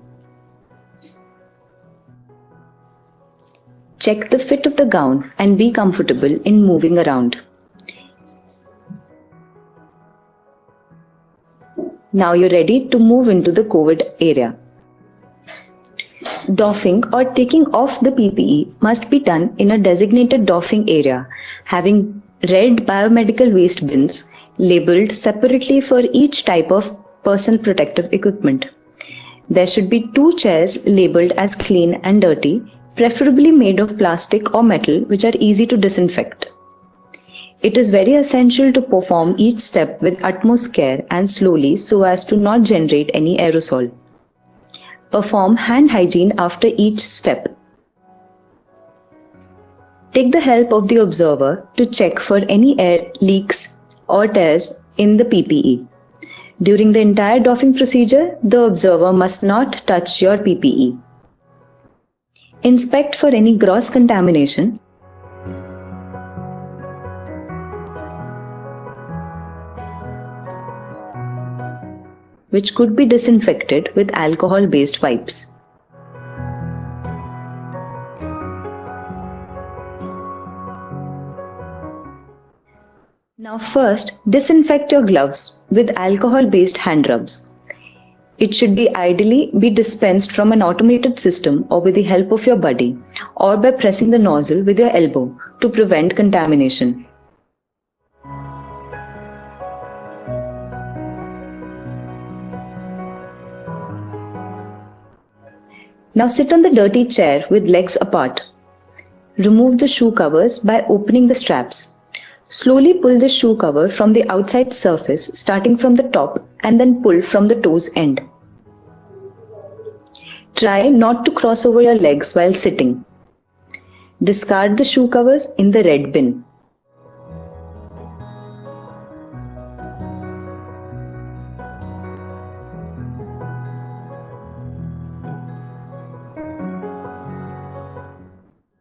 Check the fit of the gown and be comfortable in moving around. Now you're ready to move into the COVID area. Doffing or taking off the PPE must be done in a designated doffing area, having red biomedical waste bins labeled separately for each type of personal protective equipment. There should be 2 chairs labeled as clean and dirty, preferably made of plastic or metal, which are easy to disinfect. It is very essential to perform each step with utmost care and slowly so as to not generate any aerosol. Perform hand hygiene after each step. Take the help of the observer to check for any air leaks or tears in the PPE. During the entire doffing procedure, the observer must not touch your PPE. Inspect for any gross contamination. Which could be disinfected with alcohol-based wipes. Now first, disinfect your gloves with alcohol-based hand rubs. It should ideally be dispensed from an automated system or with the help of your buddy, or by pressing the nozzle with your elbow to prevent contamination. Now sit on the dirty chair with legs apart. Remove the shoe covers by opening the straps. Slowly pull the shoe cover from the outside surface, starting from the top, and then pull from the toes end. Try not to cross over your legs while sitting. Discard the shoe covers in the red bin.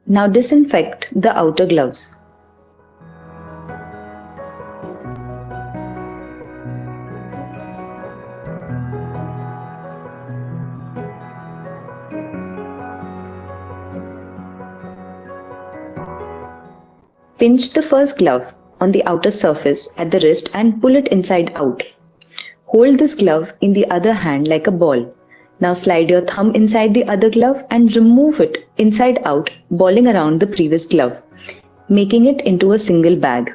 Now disinfect the outer gloves. Pinch the first glove on the outer surface at the wrist and pull it inside out. Hold this glove in the other hand like a ball. Now slide your thumb inside the other glove and remove it inside out, balling around the previous glove, making it into a single bag.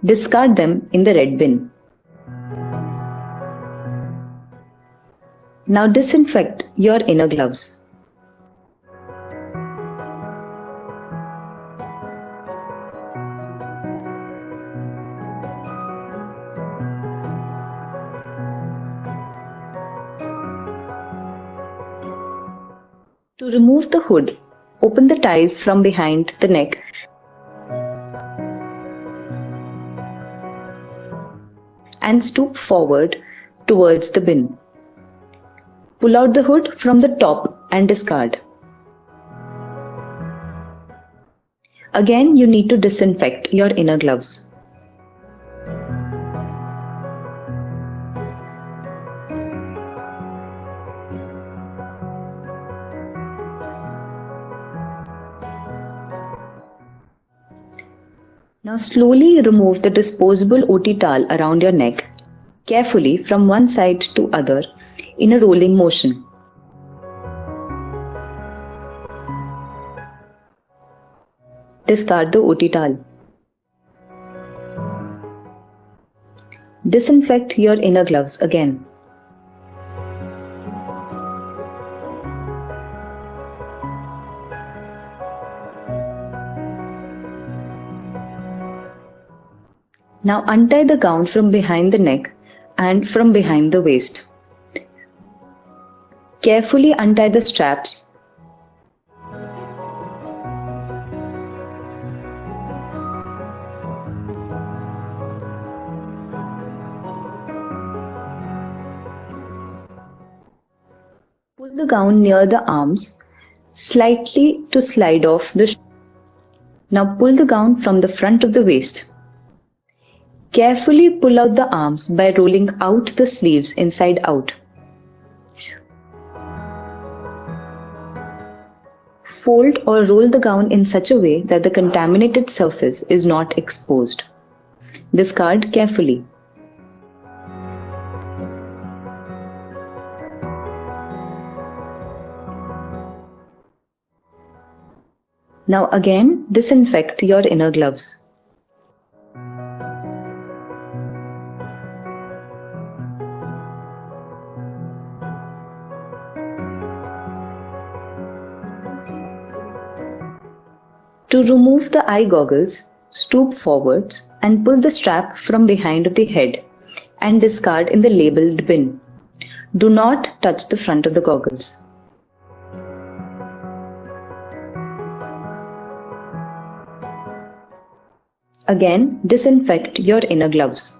Discard them in the red bin. Now disinfect your inner gloves. To remove the hood, open the ties from behind the neck and stoop forward towards the bin. Pull out the hood from the top and discard. Again, you need to disinfect your inner gloves. Now slowly remove the disposable OT towel around your neck, carefully from one side to other in a rolling motion. Discard the OT towel. Disinfect your inner gloves again. Now untie the gown from behind the neck and from behind the waist. Carefully untie the straps. Pull the gown near the arms, slightly to slide off the shoulder. Now pull the gown from the front of the waist. Carefully pull out the arms by rolling out the sleeves inside out. Fold or roll the gown in such a way that the contaminated surface is not exposed. Discard carefully. Now again, disinfect your inner gloves. To remove the eye goggles, stoop forwards and pull the strap from behind the head and discard in the labeled bin. Do not touch the front of the goggles. Again, disinfect your inner gloves.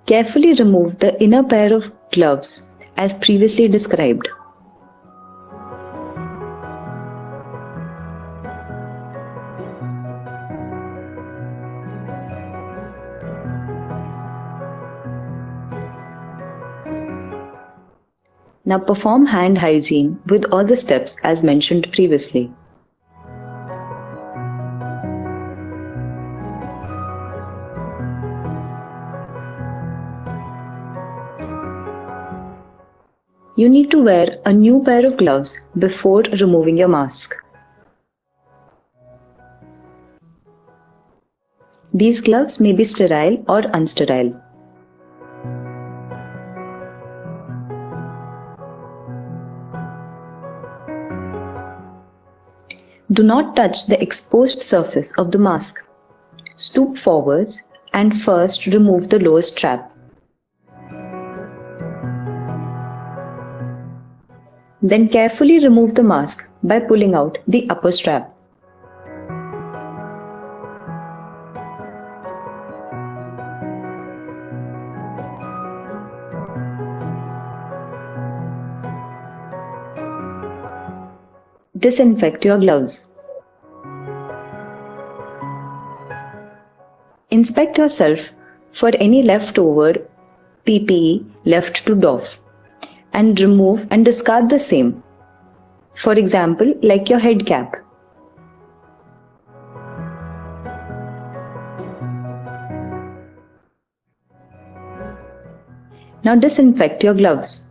Carefully remove the inner pair of gloves as previously described. Now perform hand hygiene with all the steps as mentioned previously. you need to wear a new pair of gloves before removing your mask. These gloves may be sterile or unsterile. Do not touch the exposed surface of the mask. Stoop forwards and first remove the lower strap. Then carefully remove the mask by pulling out the upper strap. Disinfect your gloves. Inspect yourself for any leftover PPE left to doff and remove and discard the same. For example, like your head cap. Now disinfect your gloves.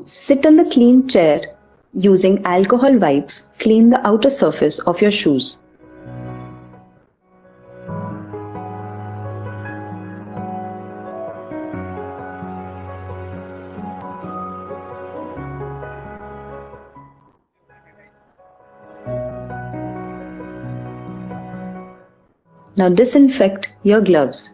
Sit on the clean chair. Using alcohol wipes, clean the outer surface of your shoes. Now disinfect your gloves.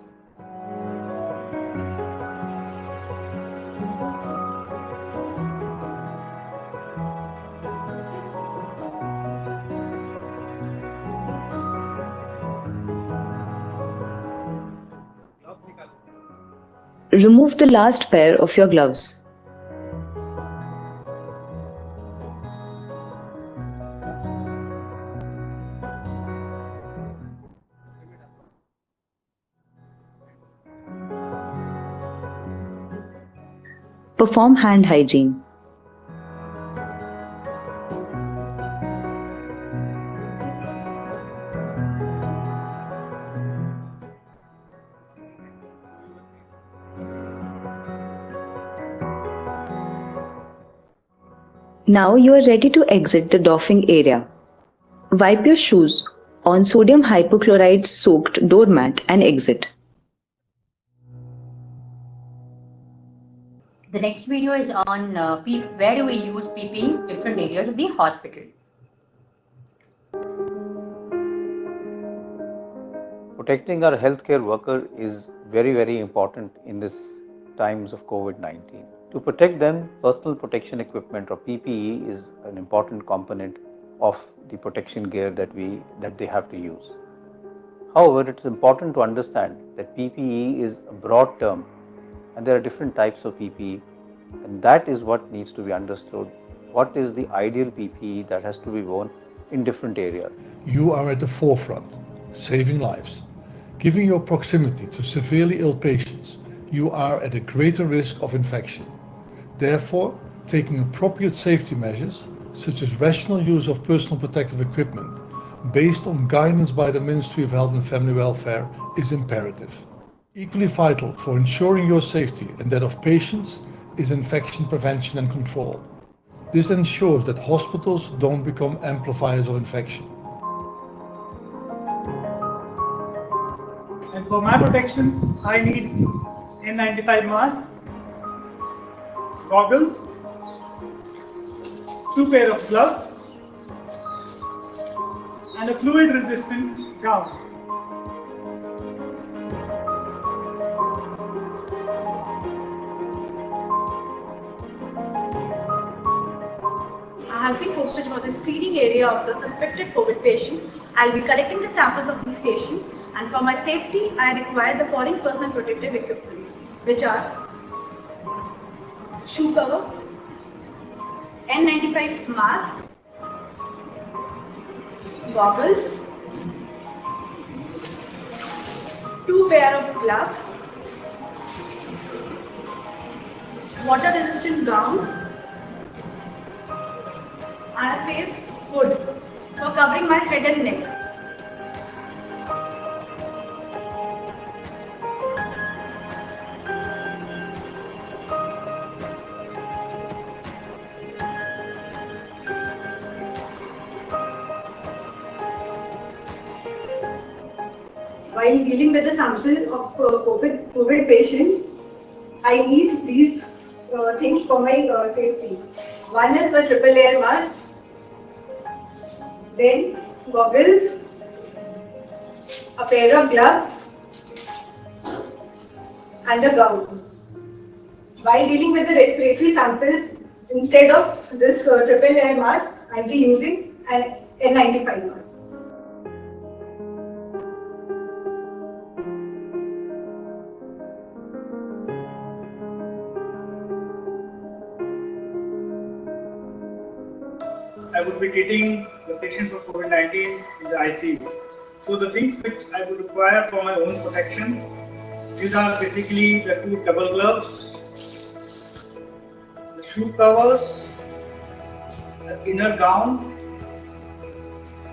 Remove the last pair of your gloves. Perform hand hygiene. Now you are ready to exit the doffing area. Wipe your shoes on sodium hypochlorite soaked doormat and exit. The next video is on where do we use PPE in different areas of the hospital. Protecting our healthcare worker is very, very important in this times of COVID-19. To protect them, personal protection equipment or PPE is an important component of the protection gear that they have to use. However, it's important to understand that PPE is a broad term and there are different types of PPE, and that is what needs to be understood. What is the ideal PPE that has to be worn in different areas? You are at the forefront, saving lives. Given your proximity to severely ill patients, you are at a greater risk of infection. Therefore, taking appropriate safety measures, such as rational use of personal protective equipment, based on guidance by the Ministry of Health and Family Welfare, is imperative. Equally vital for ensuring your safety and that of patients is infection prevention and control. This ensures that hospitals don't become amplifiers of infection. And for my protection, I need N95 mask, goggles, 2 pair of gloves, and a fluid-resistant gown. I have been posted for the screening area of the suspected COVID patients. I'll be collecting the samples of these patients, and for my safety, I require the following personal protective equipments, which are shoe cover, N95 mask, goggles, 2 pair of gloves, water resistant gown and a face hood for covering my head and neck. While dealing with the sample of COVID patients, I need these things for my safety. One is the triple layer mask, then goggles, a pair of gloves, and a gown. While dealing with the respiratory samples, instead of this triple layer mask, I will be using an N95 mask. I would be treating the patients of COVID-19 in the ICU. So the things which I would require for my own protection, these are basically the 2 double gloves, the shoe covers, the inner gown.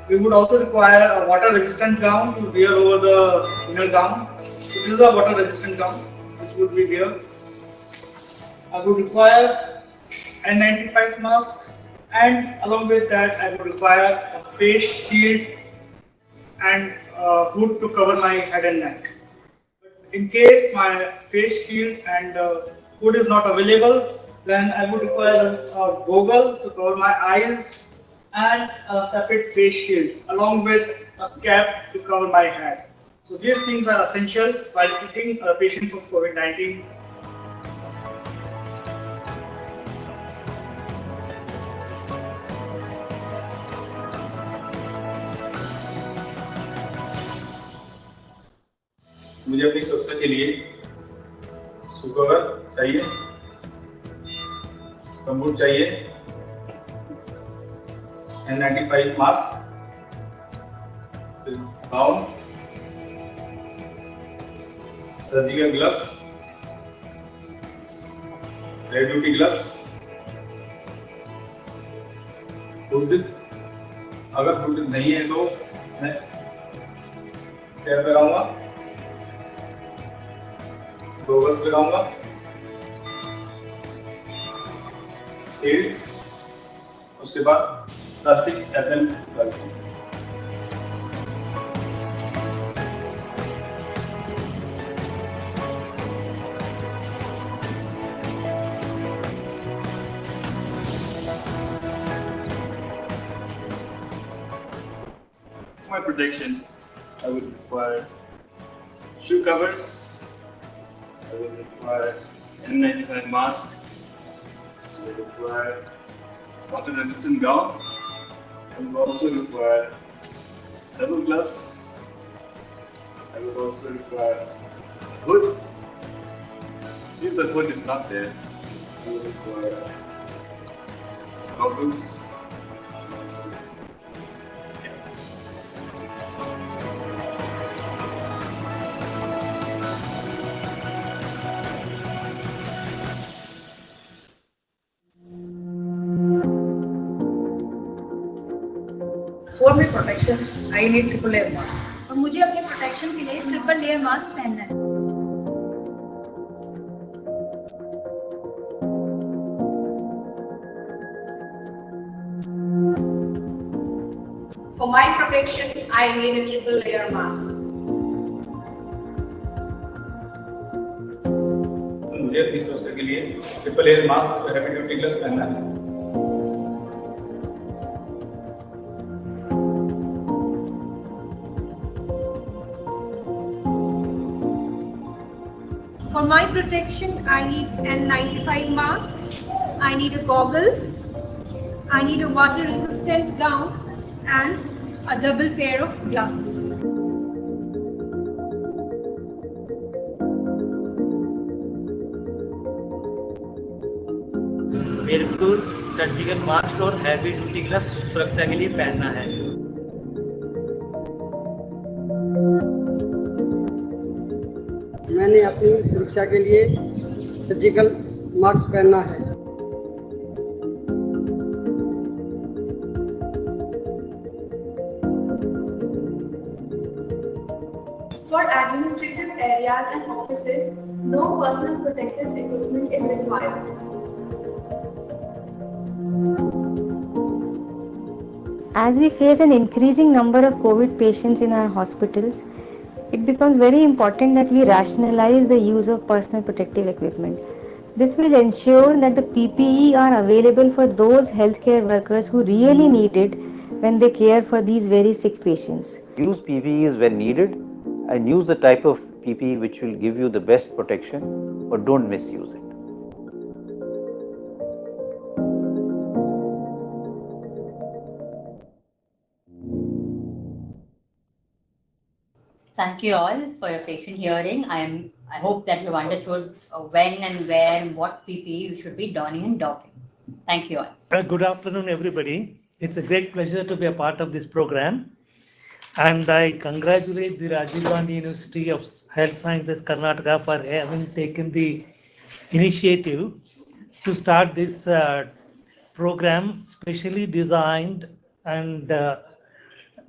We would also require a water resistant gown to wear over the inner gown. So this is a water resistant gown which would be wear. I would require N95 mask, and along with that I would require a face shield and a hood to cover my head and neck. But in case my face shield and hood is not available, then I would require a goggle to cover my eyes and a separate face shield along with a cap to cover my head. So these things are essential while treating patients of COVID-19. मुझे अपनी सुरक्षा के लिए shoe cover चाहिए, gumboot चाहिए, N95 mask, gown, surgical gloves, red duty gloves, hood. अगर hood नहीं है तो मैं कैप लगाऊंगा, गोगल्स लगाऊंगा, शील्ड, उसके बाद प्लास्टिक एप्रन लगाऊंगा। For my protection, I would require shoe covers. I will require N95 mask. I will require water resistant gown. I will also require double gloves. I will also require hood. If the hood is not there, I will require goggles. For my protection, I need triple layer mask. और मुझे अपने protection के लिए triple layer mask पहनना है। For my protection, I need a triple layer mask. मुझे अपनी सुरक्षा के लिए ट्रिपल लेयर मास्क और हेवी ड्यूटी ग्लव्स पहनना है। For my protection, I need N95 mask, I need a goggles, I need a water resistant gown and a double pair of gloves. मेरे को सर्जिकल मास्क और heavy duty gloves सुरक्षा के लिए पहनना है। मैंने अपनी सुरक्षा के लिए सर्जिकल मास्क पहनना है। For administrative areas and offices, no personal protective equipment is required. As we face an increasing number of COVID patients in our hospitals, it becomes very important that we rationalize the use of personal protective equipment. This will ensure that the PPE are available for those healthcare workers who really need it when they care for these very sick patients. Use PPEs when needed and use the type of PPE which will give you the best protection, but don't misuse it. Thank you all for your patient hearing. I hope that you've understood when and where and what PPE you should be donning and doffing. Thank you all. Good afternoon, everybody. It's a great pleasure to be a part of this program. And I congratulate the Rajiv Gandhi University of Health Sciences, Karnataka for having taken the initiative to start this program specially designed and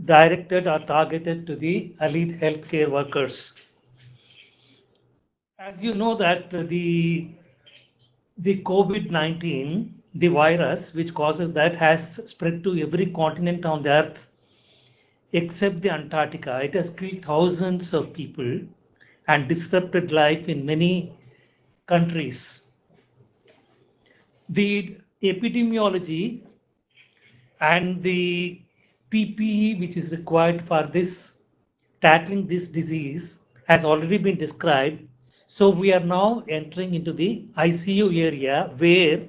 directed or targeted to the elite healthcare workers. As you know that the COVID-19, the virus which causes that, has spread to every continent on the earth except the Antarctica. It has killed thousands of people and disrupted life in many countries. The epidemiology and the PPE which is required for this tackling this disease has already been described. So we are now entering into the ICU area where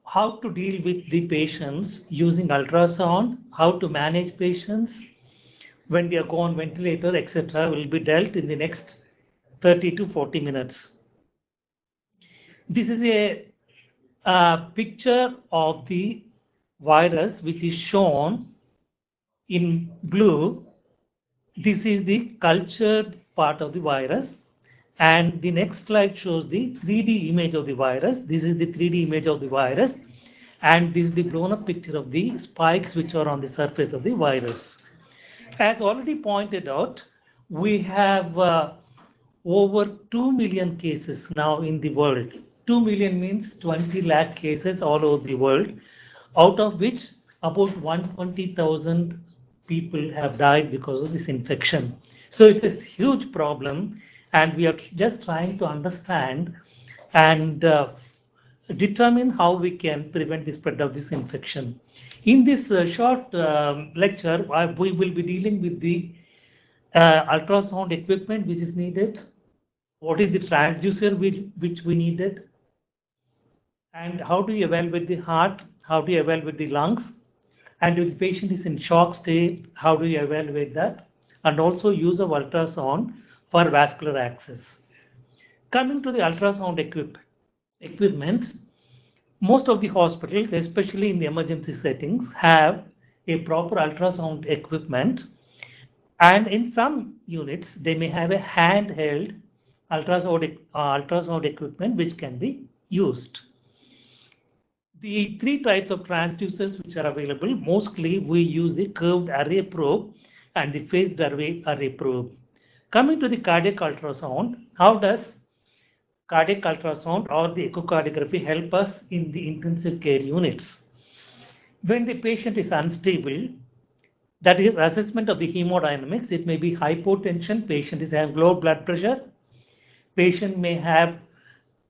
how to deal with the patients using ultrasound, how to manage patients when they are on ventilator, etc. will be dealt in the next 30 to 40 minutes. This is a picture of the virus which is shown in blue. This is the cultured part of the virus. And the next slide shows the 3D image of the virus. This is the 3D image of the virus. And this is the blown up picture of the spikes which are on the surface of the virus. As already pointed out, we have over 2 million cases now in the world. 2 million means 20 lakh cases all over the world, out of which about 120,000 people have died because of this infection. So it's a huge problem. And we are just trying to understand and determine how we can prevent the spread of this infection. In this short lecture, we will be dealing with the ultrasound equipment which is needed, what is the transducer which we needed, and how do you evaluate the heart, how do you evaluate the lungs, and if the patient is in shock state, how do you evaluate that, and also use of ultrasound for vascular access. Coming to the ultrasound equipment, most of the hospitals, especially in the emergency settings, have a proper ultrasound equipment, and in some units they may have a handheld ultrasound equipment which can be used. The three types of transducers which are available, mostly we use the curved array probe and the phased array probe. Coming to the cardiac ultrasound, how does cardiac ultrasound or the echocardiography help us in the intensive care units? When the patient is unstable, that is assessment of the hemodynamics, it may be hypotension, patient is having low blood pressure, patient may have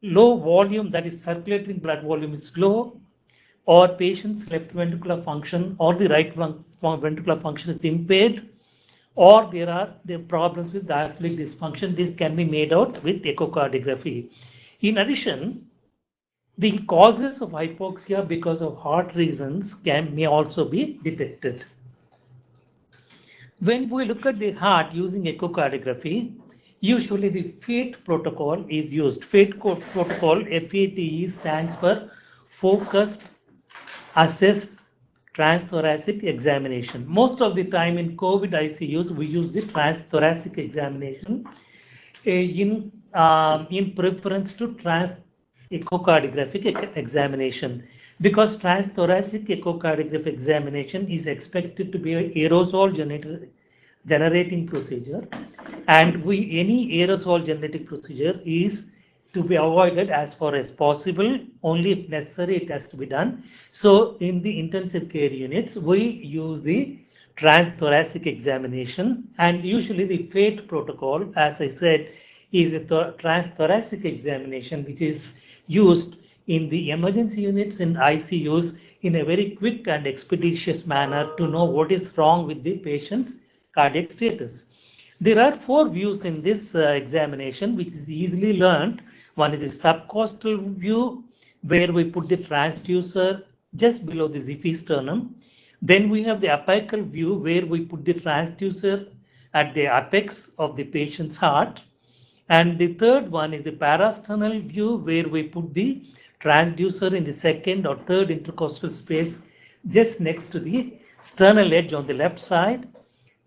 low volume, that is circulating blood volume is low, or patient's left ventricular function or the right ventricular function is impaired, or there are problems with diastolic dysfunction. This can be made out with echocardiography. In addition, the causes of hypoxia because of heart reasons may also be detected. When we look at the heart using echocardiography, usually the FATE protocol is used. FATE protocol, FATE, stands for Focused Assessed Transthoracic Examination. Most of the time in COVID ICUs, we use the transthoracic examination in preference to echocardiographic examination, because transthoracic echocardiographic examination is expected to be an aerosol generating procedure, and any aerosol generating procedure is to be avoided as far as possible. Only if necessary it has to be done. So in the intensive care units we use the transthoracic examination, and usually the FATE protocol, as I said, is a transthoracic examination which is used in the emergency units and ICUs in a very quick and expeditious manner to know what is wrong with the patient's cardiac status. There are 4 views in this examination which is easily learned. One is the subcostal view, where we put the transducer just below the xiphisternum. Then we have the apical view, where we put the transducer at the apex of the patient's heart. And the third one is the parasternal view, where we put the transducer in the second or third intercostal space just next to the sternal edge on the left side.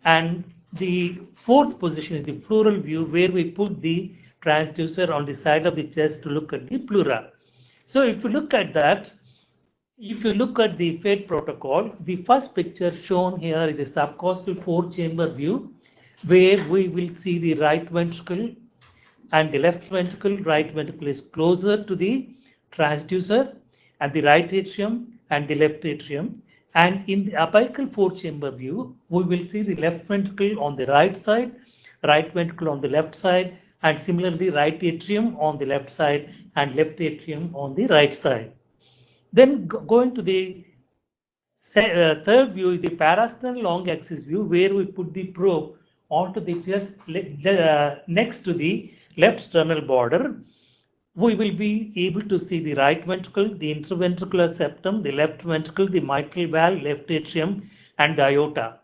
And the fourth position is the pleural view, where we put the transducer on the side of the chest to look at the pleura. So if you look at that, if you look at the FATE protocol, the first picture shown here is the subcostal 4-chamber view, where we will see the right ventricle and the left ventricle. Right ventricle is closer to the transducer, and the right atrium and the left atrium. And in the apical 4-chamber view, we will see the left ventricle on the right side, right ventricle on the left side, and similarly right atrium on the left side and left atrium on the right side. Then going to the third view is the parasternal long axis view, where we put the probe onto the chest next to the left sternal border. We will be able to see the right ventricle, the interventricular septum, the left ventricle, the mitral valve, left atrium, and the aorta.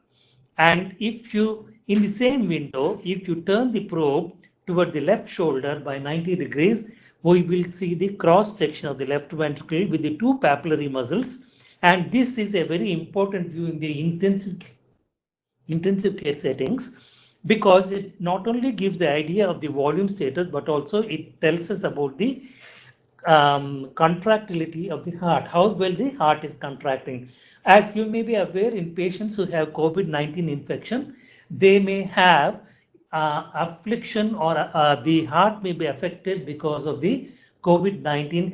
And if you, in the same window, if you turn the probe toward the left shoulder by 90 degrees, we will see the cross section of the left ventricle with the 2 papillary muscles. And this is a very important view in the intensive care settings, because it not only gives the idea of the volume status, but also it tells us about the contractility of the heart, how well the heart is contracting. As you may be aware, in patients who have COVID-19 infection, they may have affliction, or the heart may be affected because of the COVID-19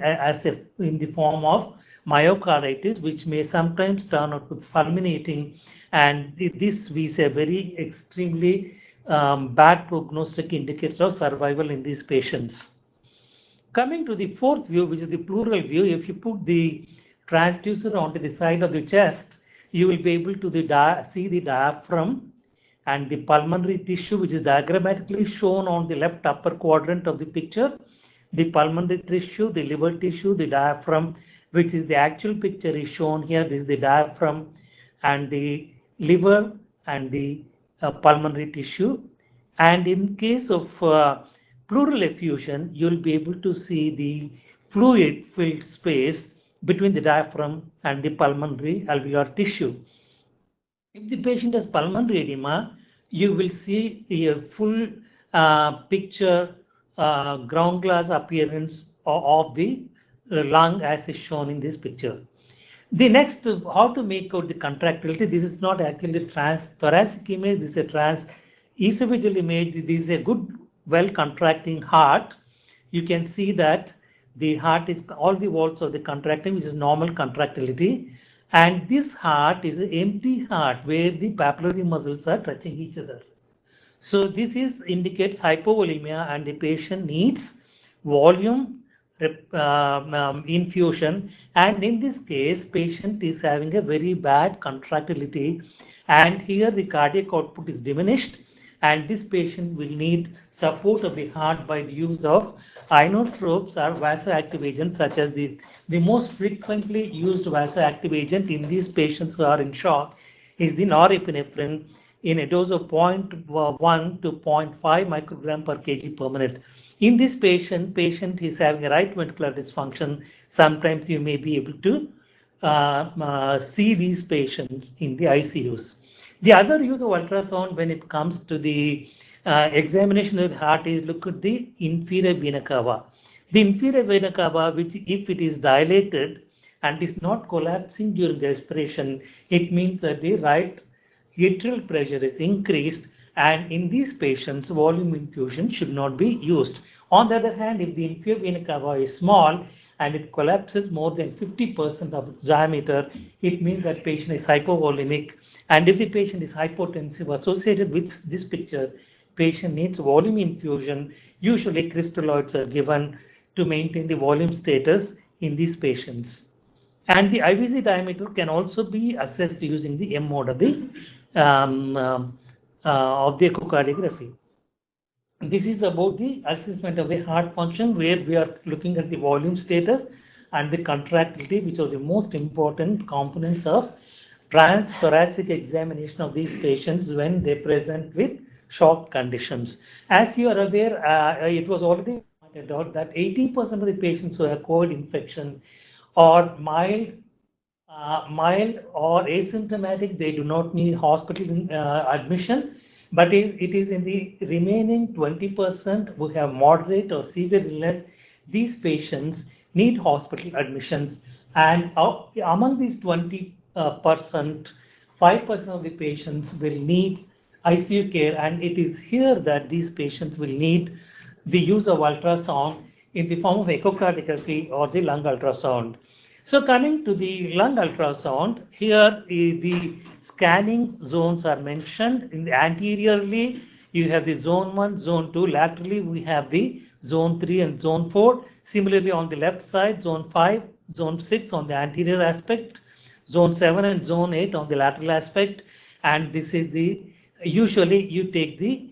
in the form of myocarditis, which may sometimes turn out with fulminating, and this is a very extremely bad prognostic indicator of survival in these patients. Coming to the fourth view, which is the pleural view, if you put the transducer onto the side of the chest, you will be able to see the diaphragm and the pulmonary tissue, which is diagrammatically shown on the left upper quadrant of the picture. The pulmonary tissue, the liver tissue, the diaphragm, which is the actual picture is shown here. This is the diaphragm and the liver and the pulmonary tissue. And in case of pleural effusion, you'll be able to see the fluid filled space between the diaphragm and the pulmonary alveolar tissue. If the patient has pulmonary edema, you will see a full picture ground glass appearance of the lung, as is shown in this picture. The next, how to make out the contractility. This is not actually transthoracic image, this is a transesophageal image. This is a good, well contracting heart. You can see that the heart is, all the walls of the contracting, which is normal contractility. And this heart is an empty heart where the papillary muscles are touching each other. So this indicates hypovolemia, and the patient needs volume infusion. And in this case, patient is having a very bad contractility, and here the cardiac output is diminished, and this patient will need support of the heart by the use of inotropes or vasoactive agents, such as the most frequently used vasoactive agent in these patients who are in shock is the norepinephrine in a dose of 0.1 to 0.5 microgram per kg per minute. In this patient is having a right ventricular dysfunction. Sometimes you may be able to see these patients in the ICUs. The other use of ultrasound when it comes to the examination of the heart is look at the inferior vena cava. The inferior vena cava, which if it is dilated and is not collapsing during the respiration, it means that the right atrial pressure is increased, and in these patients, volume infusion should not be used. On the other hand, if the inferior vena cava is small and it collapses more than 50% of its diameter, it means that patient is hypovolemic. And if the patient is hypotensive associated with this picture, patient needs volume infusion. Usually crystalloids are given to maintain the volume status in these patients. And the IVC diameter can also be assessed using the M mode of the echocardiography. This is about the assessment of the heart function, where we are looking at the volume status and the contractility, which are the most important components of transthoracic examination of these patients when they present with shock conditions. As you are aware, it was already pointed out that 80% of the patients who have COVID infection are mild or asymptomatic. They do not need hospital admission. But it is in the remaining 20% who have moderate or severe illness. These patients need hospital admissions. And among these 20%, 5% of the patients will need ICU care. And it is here that these patients will need the use of ultrasound in the form of echocardiography or the lung ultrasound. So coming to the lung ultrasound, here the scanning zones are mentioned. In the anteriorly, you have the zone 1, zone 2. Laterally, we have the zone 3 and zone 4. Similarly, on the left side, zone 5, zone 6 on the anterior aspect, zone 7 and zone 8 on the lateral aspect. And this is the, usually you take the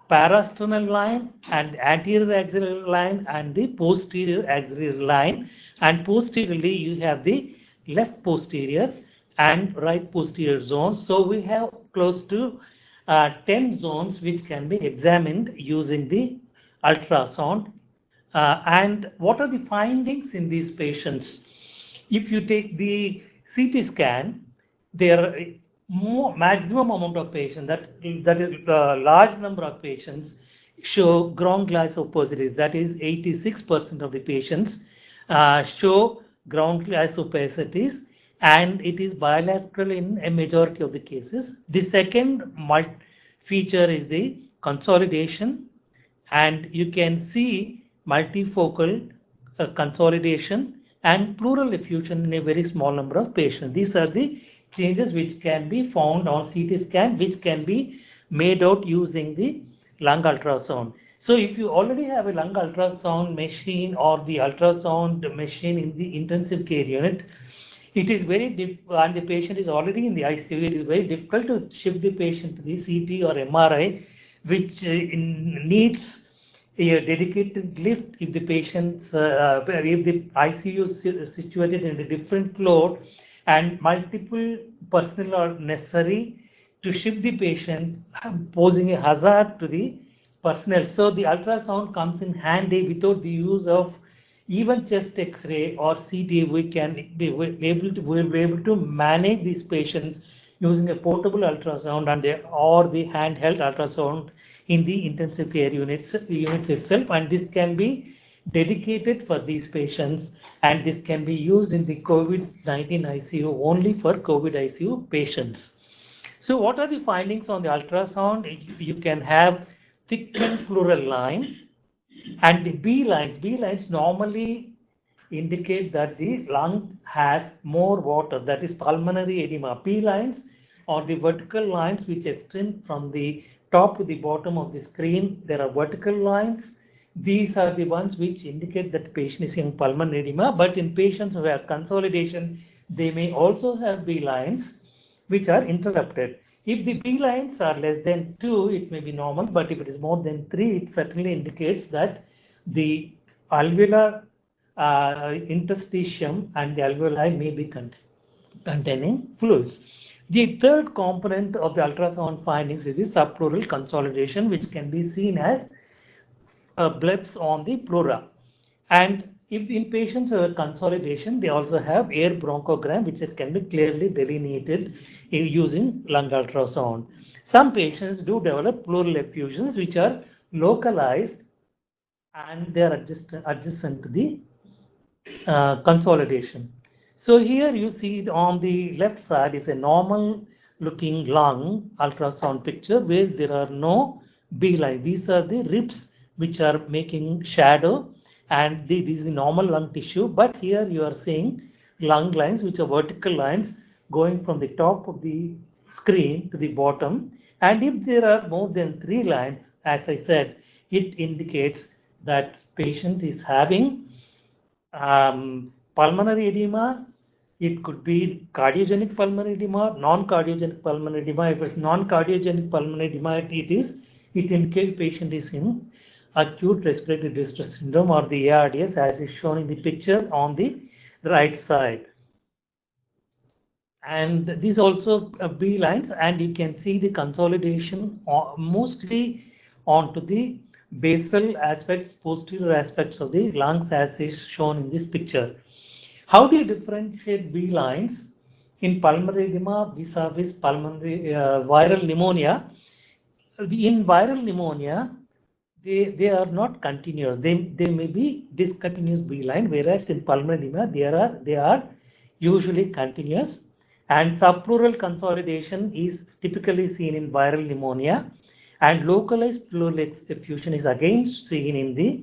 parasternal line and anterior axillary line and the posterior axillary line, and posteriorly you have the left posterior and right posterior zones. So we have close to 10 zones which can be examined using the ultrasound. And what are the findings in these patients? If you take the CT scan, there are maximum amount of patients, that is a large number of patients show ground glass opacities. That is 86% of the patients show ground glass opacities, and it is bilateral in a majority of the cases. The second feature is the consolidation, and you can see multifocal consolidation and pleural effusion in a very small number of patients. These are the changes which can be found on CT scan, which can be made out using the lung ultrasound. So if you already have a lung ultrasound machine or the ultrasound machine in the intensive care unit, it is very difficult, and the patient is already in the ICU, it is very difficult to shift the patient to the CT or MRI, which needs a dedicated lift if the patient's, if the ICU is situated in a different floor, and multiple personnel are necessary to shift the patient, posing a hazard to the personnel. So the ultrasound comes in handy. Without the use of even chest X-ray or CT, we can be able to manage these patients using a portable ultrasound or the handheld ultrasound in the intensive care units itself, and this can be dedicated for these patients, and this can be used in the COVID-19 ICU only for COVID ICU patients. So what are the findings on the ultrasound? You can have thickened pleural line, and the B lines normally indicate that the lung has more water, that is pulmonary edema. P lines are the vertical lines which extend from the top to the bottom of the screen. There are vertical lines. These are the ones which indicate that the patient is in pulmonary edema, but in patients who have consolidation, they may also have B lines which are interrupted. If the B lines are less than 2, it may be normal, but if it is more than 3, it certainly indicates that the alveolar interstitium and the alveoli may be containing fluids. The third component of the ultrasound findings is the subpleural consolidation, which can be seen as blips on the pleura. And if in patients who have consolidation, they also have air bronchogram, which can be clearly delineated using lung ultrasound. Some patients do develop pleural effusions, which are localized and they are adjacent to the consolidation. So here you see on the left side is a normal looking lung ultrasound picture where there are no B line. These are the ribs which are making shadow, and this is the normal lung tissue. But here you are seeing lung lines which are vertical lines going from the top of the screen to the bottom. And if there are more than 3 lines, as I said, it indicates that patient is having pulmonary edema. It could be cardiogenic pulmonary edema, non-cardiogenic pulmonary edema. If it's non-cardiogenic pulmonary edema, it indicates patient is in acute respiratory distress syndrome, or the ARDS, as is shown in the picture on the right side. And these also B lines, and you can see the consolidation mostly onto the basal aspects, posterior aspects of the lungs, as is shown in this picture. How do you differentiate B lines in pulmonary edema vis-a-vis pulmonary viral pneumonia? In viral pneumonia, they are not continuous. They may be discontinuous B line, whereas in pulmonary edema they are usually continuous. And subpleural consolidation is typically seen in viral pneumonia, and localized pleural effusion is again seen in the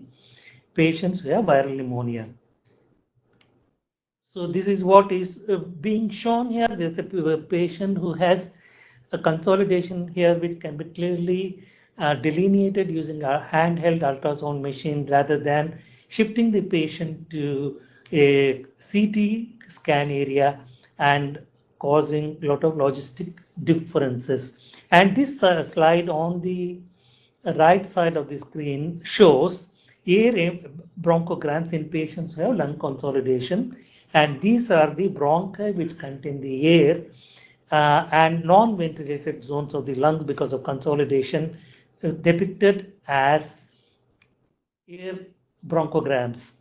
patients who have viral pneumonia. So this is what is being shown here. There's a patient who has a consolidation here, which can be clearly delineated using a handheld ultrasound machine rather than shifting the patient to a CT scan area and causing a lot of logistic differences. And this slide on the right side of the screen shows air bronchograms in patients who have lung consolidation. And these are the bronchi which contain the air and non-ventilated zones of the lungs because of consolidation depicted as air bronchograms.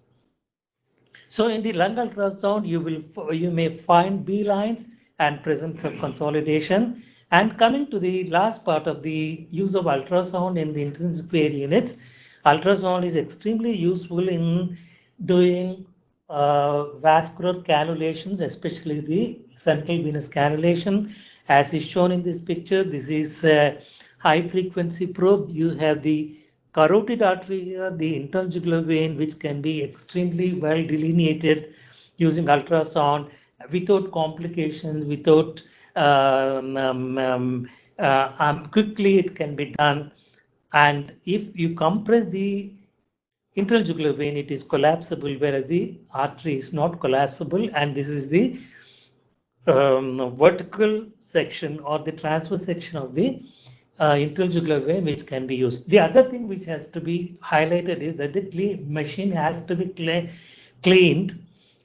So in the lung ultrasound, you may find B lines and presence of consolidation. And coming to the last part of the use of ultrasound in the intensive care units, ultrasound is extremely useful in doing vascular cannulations, especially the central venous cannulation. As is shown in this picture, this is a high frequency probe. You have the carotid artery here, the interjugular vein, which can be extremely well delineated using ultrasound without complications, without quickly it can be done. And if you compress the interjugular vein, it is collapsible, whereas the artery is not collapsible. And this is the vertical section or the transverse section of the interjugular vein, which can be used. The other thing which has to be highlighted is that the machine has to be cleaned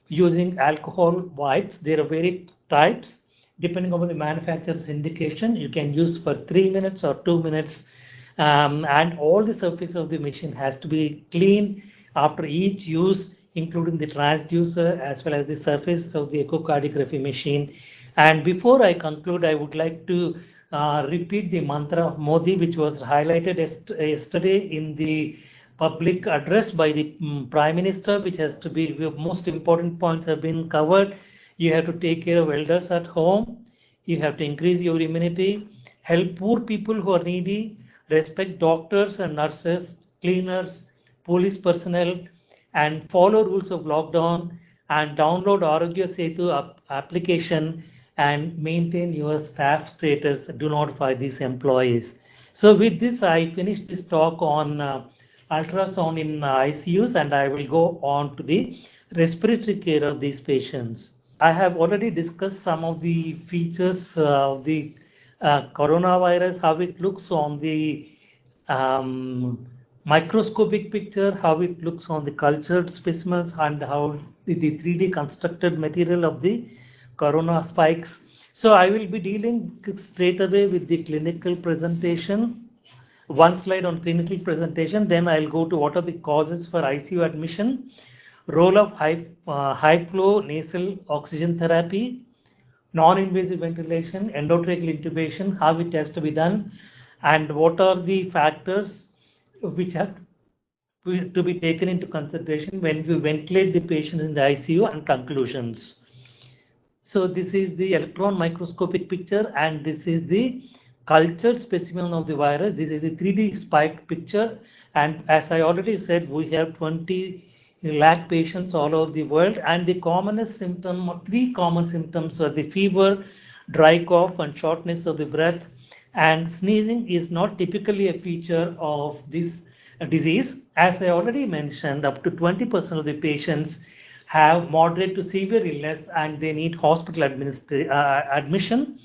using alcohol wipes. There are various types depending on the manufacturer's indication. You can use for 3 minutes or 2 minutes. And all the surface of the machine has to be cleaned after each use, including the transducer as well as the surface of the echocardiography machine. And before I conclude, I would like to repeat the mantra of Modi, which was highlighted yesterday in the public address by the Prime Minister, which has to be, the most important points have been covered. You have to take care of elders at home. You have to increase your immunity, help poor people who are needy, respect doctors and nurses, cleaners, police personnel, and follow rules of lockdown, and download Arogya Setu application and maintain your staff status. Do notify these employees. So with this, I finish this talk on ultrasound in ICUs, and I will go on to the respiratory care of these patients. I have already discussed some of the features of the coronavirus, how it looks on the microscopic picture, how it looks on the cultured specimens, and how the 3D constructed material of the corona spikes. So I will be dealing straight away with the clinical presentation. One slide on clinical presentation, then I'll go to what are the causes for ICU admission, role of high flow nasal oxygen therapy, non-invasive ventilation, endotracheal intubation, how it has to be done, and what are the factors which have to be taken into consideration when we ventilate the patient in the ICU and conclusions. So this is the electron microscopic picture, and this is the cultured specimen of the virus. This is the 3D spiked picture, and as I already said, we have 20 lakh patients all over the world, and the commonest symptom, 3 common symptoms are the fever, dry cough, and shortness of the breath. And sneezing is not typically a feature of this disease. As I already mentioned, up to 20% of the patients have moderate to severe illness and they need hospital admission.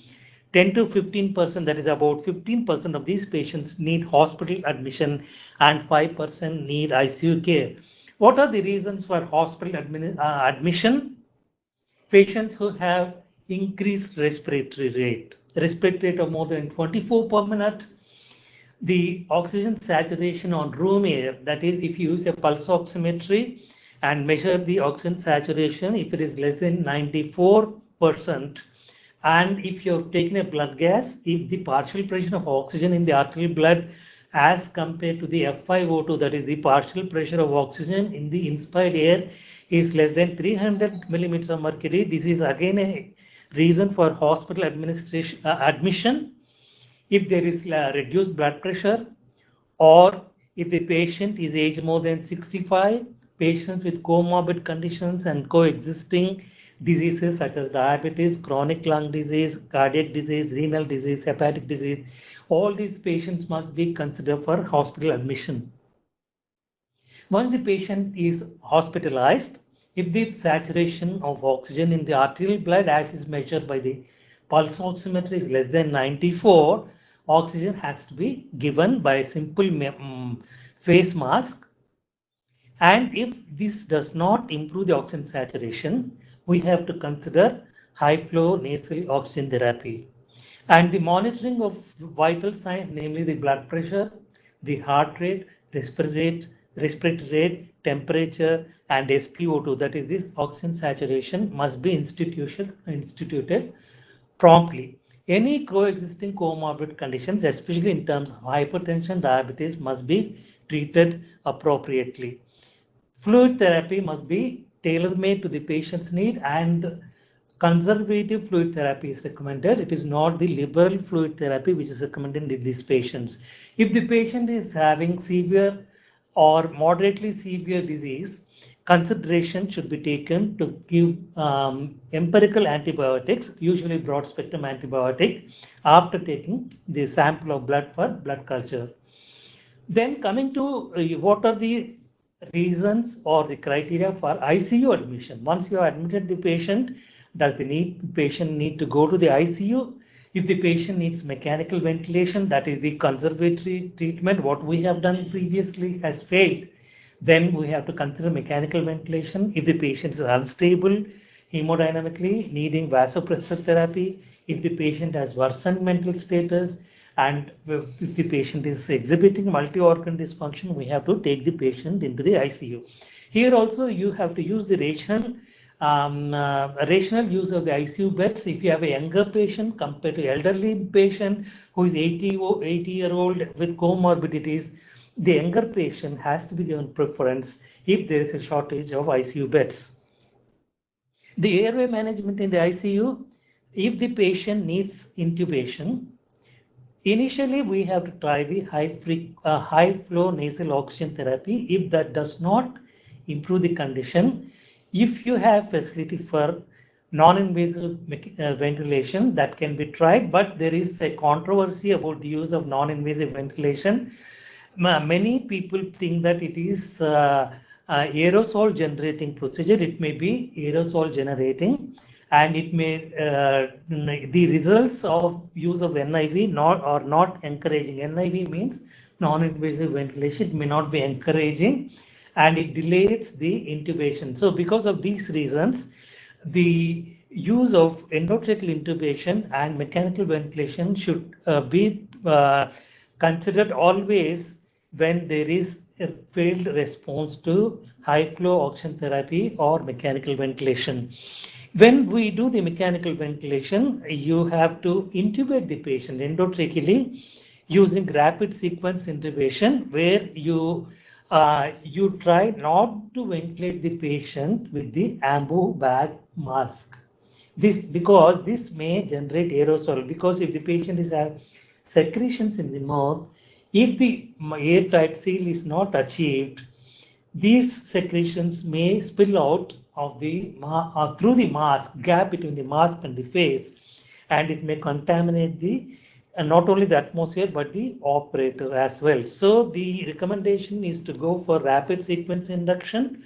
10 to 15%, that is about 15% of these patients need hospital admission, and 5% need ICU care. What are the reasons for hospital admission? Patients who have increased respiratory rate of more than 24 per minute. The oxygen saturation on room air, that is, if you use a pulse oximetry and measure the oxygen saturation, if it is less than 94%, and if you have taken a blood gas, if the partial pressure of oxygen in the arterial blood as compared to the F5O2, that is the partial pressure of oxygen in the inspired air, is less than 300 millimeters of mercury, this is again a reason for hospital admission. If there is reduced blood pressure, or if the patient is aged more than 65, patients with comorbid conditions and coexisting diseases such as diabetes, chronic lung disease, cardiac disease, renal disease, hepatic disease, all these patients must be considered for hospital admission. Once the patient is hospitalized, if the saturation of oxygen in the arterial blood as is measured by the pulse oximeter is less than 94, oxygen has to be given by a simple face mask. And if this does not improve the oxygen saturation, we have to consider high flow nasal oxygen therapy. And the monitoring of vital signs, namely the blood pressure, the heart rate, respiratory rate, temperature, and SpO2, that is this oxygen saturation, must be instituted promptly. Any coexisting comorbid conditions, especially in terms of hypertension, diabetes, must be treated appropriately. Fluid therapy must be tailor-made to the patient's need, and conservative fluid therapy is recommended. It is not the liberal fluid therapy which is recommended in these patients. If the patient is having severe or moderately severe disease, consideration should be taken to give empirical antibiotics, usually broad spectrum antibiotic, after taking the sample of blood for blood culture. Then coming to what are the reasons or the criteria for ICU admission. Once you have admitted the patient, does the patient need to go to the ICU? If the patient needs mechanical ventilation, that is the conservatory treatment, what we have done previously has failed, then we have to consider mechanical ventilation. If the patient is unstable hemodynamically, needing vasopressor therapy, if the patient has worsened mental status, and if the patient is exhibiting multi-organ dysfunction, we have to take the patient into the ICU. Here also you have to use the rational use of the ICU beds. If you have a younger patient compared to elderly patient who is 80-year-old with comorbidities, the younger patient has to be given preference if there is a shortage of ICU beds. The airway management in the ICU, if the patient needs intubation, initially we have to try the high flow nasal oxygen therapy. If that does not improve the condition, if you have facility for non-invasive ventilation, that can be tried, but there is a controversy about the use of non-invasive ventilation. Many people think that it is aerosol generating procedure. It may be aerosol generating, and it may the results of use of NIV are not encouraging. NIV means non-invasive ventilation. It may not be encouraging, and it delays the intubation. So because of these reasons, the use of endotracheal intubation and mechanical ventilation should be considered always when there is a failed response to high flow oxygen therapy or mechanical ventilation. When we do the mechanical ventilation, you have to intubate the patient endotracheally using rapid sequence intubation, where you you try not to ventilate the patient with the ambu bag mask. This because this may generate aerosol, because if the patient is having secretions in the mouth, if the airtight seal is not achieved, these secretions may spill out of the through the mask, gap between the mask and the face, and it may contaminate the not only the atmosphere but the operator as well. So the recommendation is to go for rapid sequence induction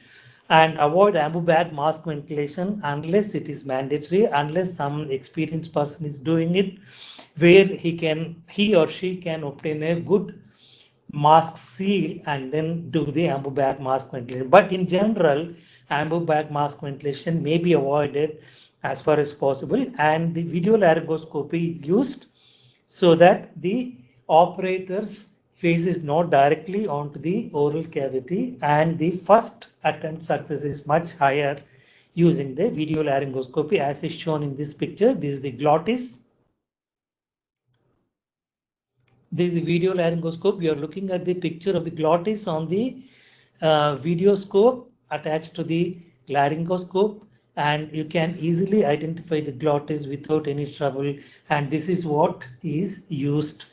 and avoid ambu bag mask ventilation unless it is mandatory, unless some experienced person is doing it, where he or she can obtain a good mask seal and then do the ambu bag mask ventilation. But in general, ambu bag mask ventilation may be avoided as far as possible, and the video laryngoscopy is used so that the operator's face is not directly onto the oral cavity, and the first attempt success is much higher using the video laryngoscopy, as is shown in this picture. This is the glottis. This is the video laryngoscope. We are looking at the picture of the glottis on the video scope attached to the laryngoscope, and you can easily identify the glottis without any trouble. And this is what is used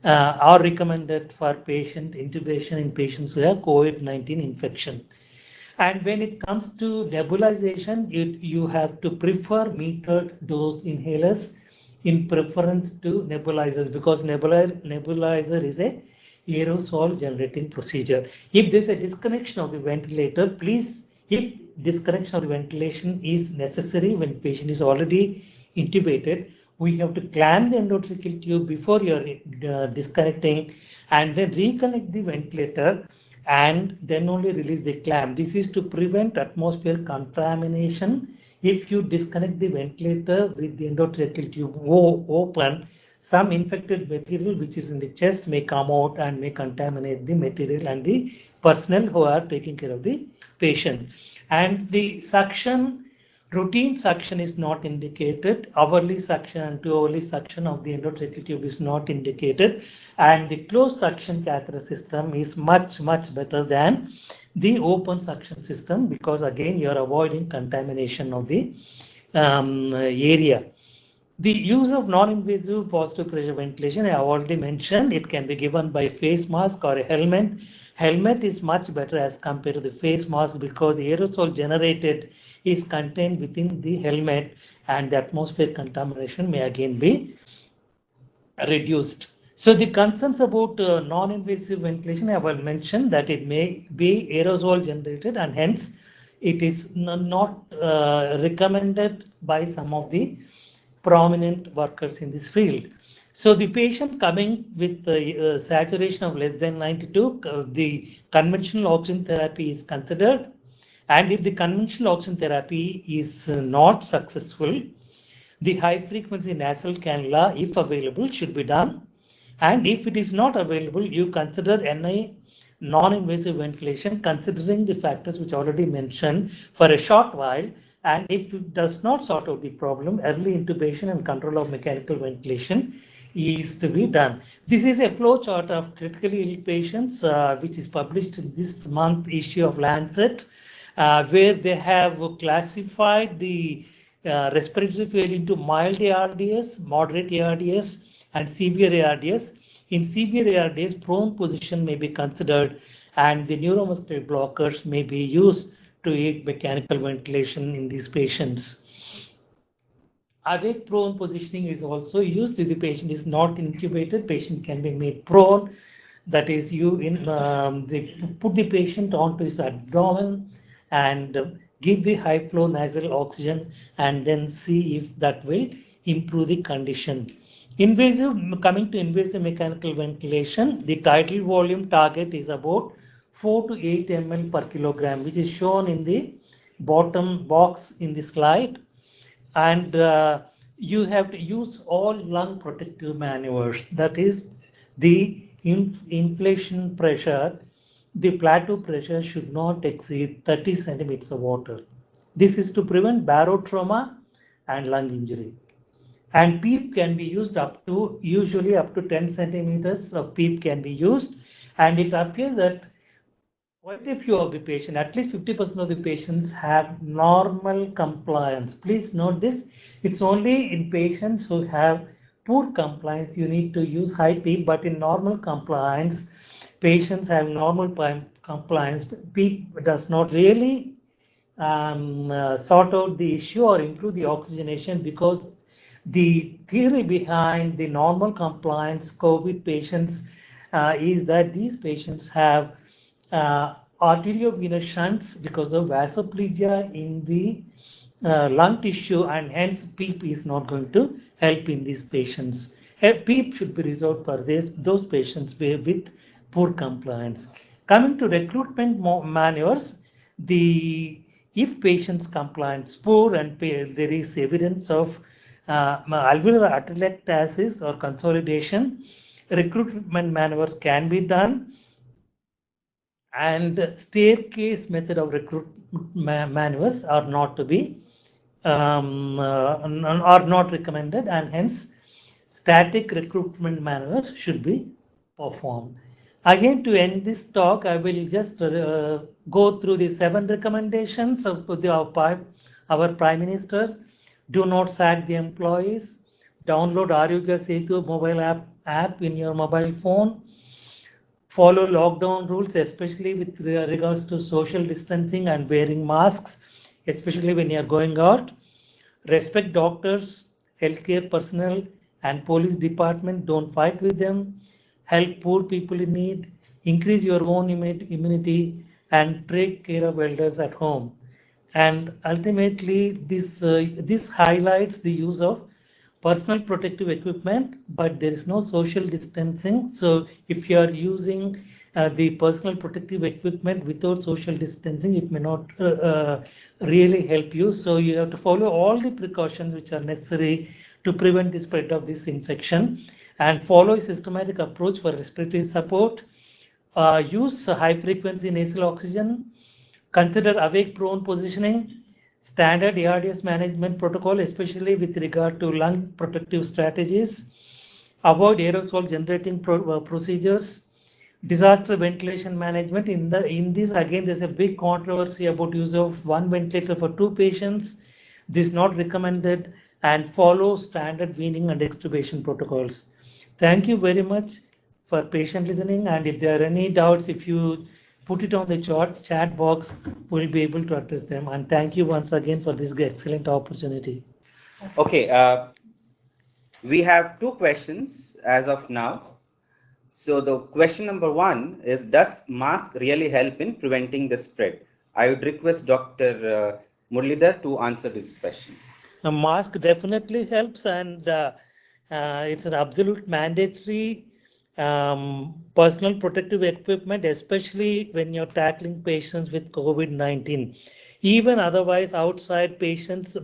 or recommended for patient intubation in patients who have COVID-19 infection. And when it comes to nebulization, you have to prefer metered dose inhalers in preference to nebulizers, because nebulizer is a aerosol generating procedure. If there's a disconnection of the ventilator, please, if disconnection of the ventilation is necessary when patient is already intubated, we have to clamp the endotracheal tube before you're disconnecting, and then reconnect the ventilator and then only release the clamp. This is to prevent atmosphere contamination. If you disconnect the ventilator with the endotracheal tube open, some infected material which is in the chest may come out and may contaminate the material and the personnel who are taking care of the patient. And the suction, routine suction is not indicated. Hourly suction and 2-hourly suction of the endotracheal tube is not indicated. And the closed suction catheter system is much better than the open suction system, because again you are avoiding contamination of the area. The use of non-invasive positive pressure ventilation, I already mentioned, it can be given by face mask or a helmet. Helmet is much better as compared to the face mask, because the aerosol generated is contained within the helmet, and the atmospheric contamination may again be reduced. So the concerns about non-invasive ventilation, I will mention that it may be aerosol generated, and hence it is not recommended by some of the prominent workers in this field. So the patient coming with saturation of less than 92, the conventional oxygen therapy is considered. And if the conventional oxygen therapy is not successful, the high frequency nasal cannula, if available, should be done. And if it is not available, you consider NI non-invasive ventilation, considering the factors which already mentioned, for a short while. And if it does not sort out the problem, early intubation and control of mechanical ventilation is to be done. This is a flow chart of critically ill patients, which is published in this month issue of Lancet, where they have classified the respiratory failure into mild ARDS, moderate ARDS, and severe ARDS. In severe ARDS, prone position may be considered, and the neuromuscular blockers may be used to aid mechanical ventilation in these patients. Awake prone positioning is also used. If the patient is not intubated, patient can be made prone. That is, they put the patient onto his abdomen and give the high flow nasal oxygen, and then see if that will improve the condition. Coming to invasive mechanical ventilation, the tidal volume target is about 4 to 8 ml per kilogram, which is shown in the bottom box in the slide. And you have to use all lung protective maneuvers. That is, the inflation pressure, the plateau pressure should not exceed 30 centimeters of water. This is to prevent barotrauma and lung injury. And PEEP can be used usually up to 10 centimeters of PEEP can be used. And it appears that quite a few of the patients, at least 50% of the patients have normal compliance. Please note this, it's only in patients who have poor compliance you need to use high PEEP, but in normal compliance, patients have normal compliance. PEEP does not really sort out the issue or improve the oxygenation, because the theory behind the normal compliance COVID patients is that these patients have arteriovenous shunts because of vasoplegia in the lung tissue, and hence PEEP is not going to help in these patients. PEEP should be reserved for those patients with poor compliance. Coming to recruitment maneuvers, if patients' compliance poor and there is evidence of alveolar atelectasis or consolidation, recruitment maneuvers can be done, and staircase method of recruitment maneuvers are not to be are not recommended, and hence static recruitment maneuvers should be performed. Again, to end this talk, I will just go through the 7 recommendations of our Prime Minister. Do not sack the employees. Download Arogya Setu mobile app in your mobile phone. Follow lockdown rules, especially with regards to social distancing and wearing masks, especially when you are going out. Respect doctors, healthcare personnel, and police department. Don't fight with them. Help poor people in need. Increase your own immunity and take care of elders at home. And ultimately, this highlights the use of personal protective equipment, but there is no social distancing. So if you are using the personal protective equipment without social distancing, it may not really help you. So you have to follow all the precautions which are necessary to prevent the spread of this infection, and follow a systematic approach for respiratory support. Use high frequency nasal oxygen. Consider awake prone positioning. Standard ARDS management protocol, especially with regard to lung protective strategies. Avoid aerosol generating procedures. Disaster ventilation management. In this, again, there's a big controversy about use of one ventilator for 2 patients. This is not recommended, and follow standard weaning and extubation protocols. Thank you very much for patient listening, and if there are any doubts, if you put it on the chat box, we'll be able to address them. And thank you once again for this excellent opportunity. Okay, we have 2 questions as of now. So the question number 1 is, does mask really help in preventing the spread? I would request Dr. Muralidhar to answer this question. A mask definitely helps, and it's an absolute mandatory personal protective equipment, especially when you're tackling patients with COVID-19. Even otherwise, outside persons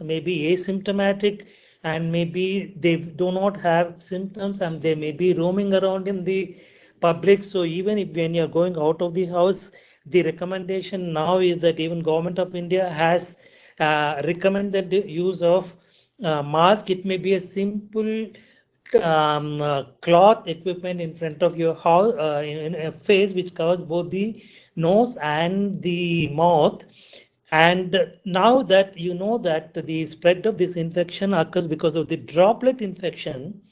may be asymptomatic, and maybe they do not have symptoms, and they may be roaming around in the public. So even if when you're going out of the house, the recommendation now is that even Government of India has recommended the use of mask. It may be a simple cloth equipment in front of your house, in a face, which covers both the nose and the mouth. And now that you know that the spread of this infection occurs because of the droplet infection,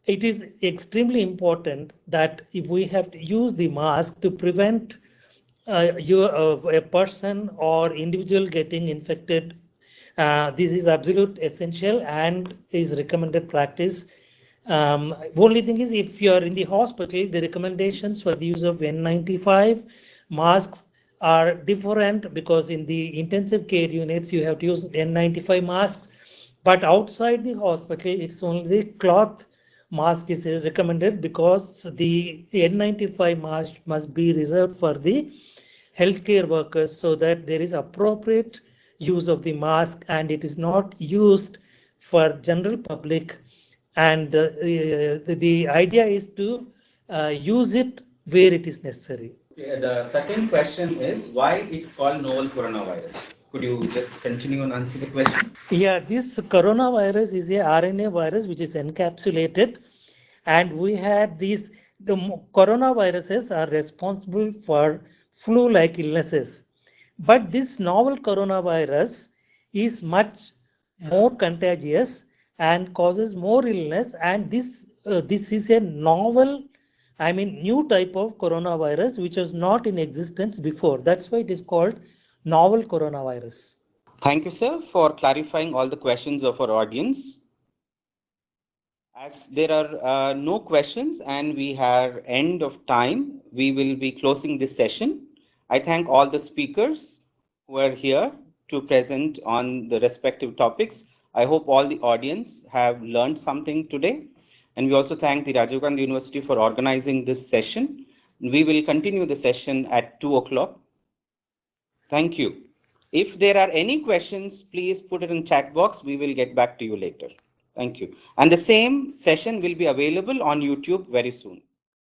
it is extremely important that if we have to use the mask to prevent a person or individual getting infected, this is absolute essential and is recommended practice. Only thing is, if you are in the hospital, the recommendations for the use of N95 masks are different, because in the intensive care units you have to use N95 masks, but outside the hospital it's only the cloth mask is recommended, because the N95 mask must be reserved for the healthcare workers, so that there is appropriate use of the mask and it is not used for general public. And the idea is to use it where it is necessary. Okay, the second question is why it's called novel coronavirus. Could you just continue and answer the question? Yeah, this coronavirus is a RNA virus which is encapsulated, and we had these the coronaviruses are responsible for flu-like illnesses. But this novel coronavirus is much more contagious and causes more illness. And this is a novel, new type of coronavirus which was not in existence before. That's why it is called novel coronavirus. Thank you, sir, for clarifying all the questions of our audience. As there are no questions and we have end of time, we will be closing this session. I thank all the speakers who are here to present on the respective topics. I hope all the audience have learned something today. And we also thank the Rajiv Gandhi University for organizing this session. We will continue the session at 2 o'clock. Thank you. If there are any questions, please put it in chat box. We will get back to you later. Thank you. And the same session will be available on YouTube very soon.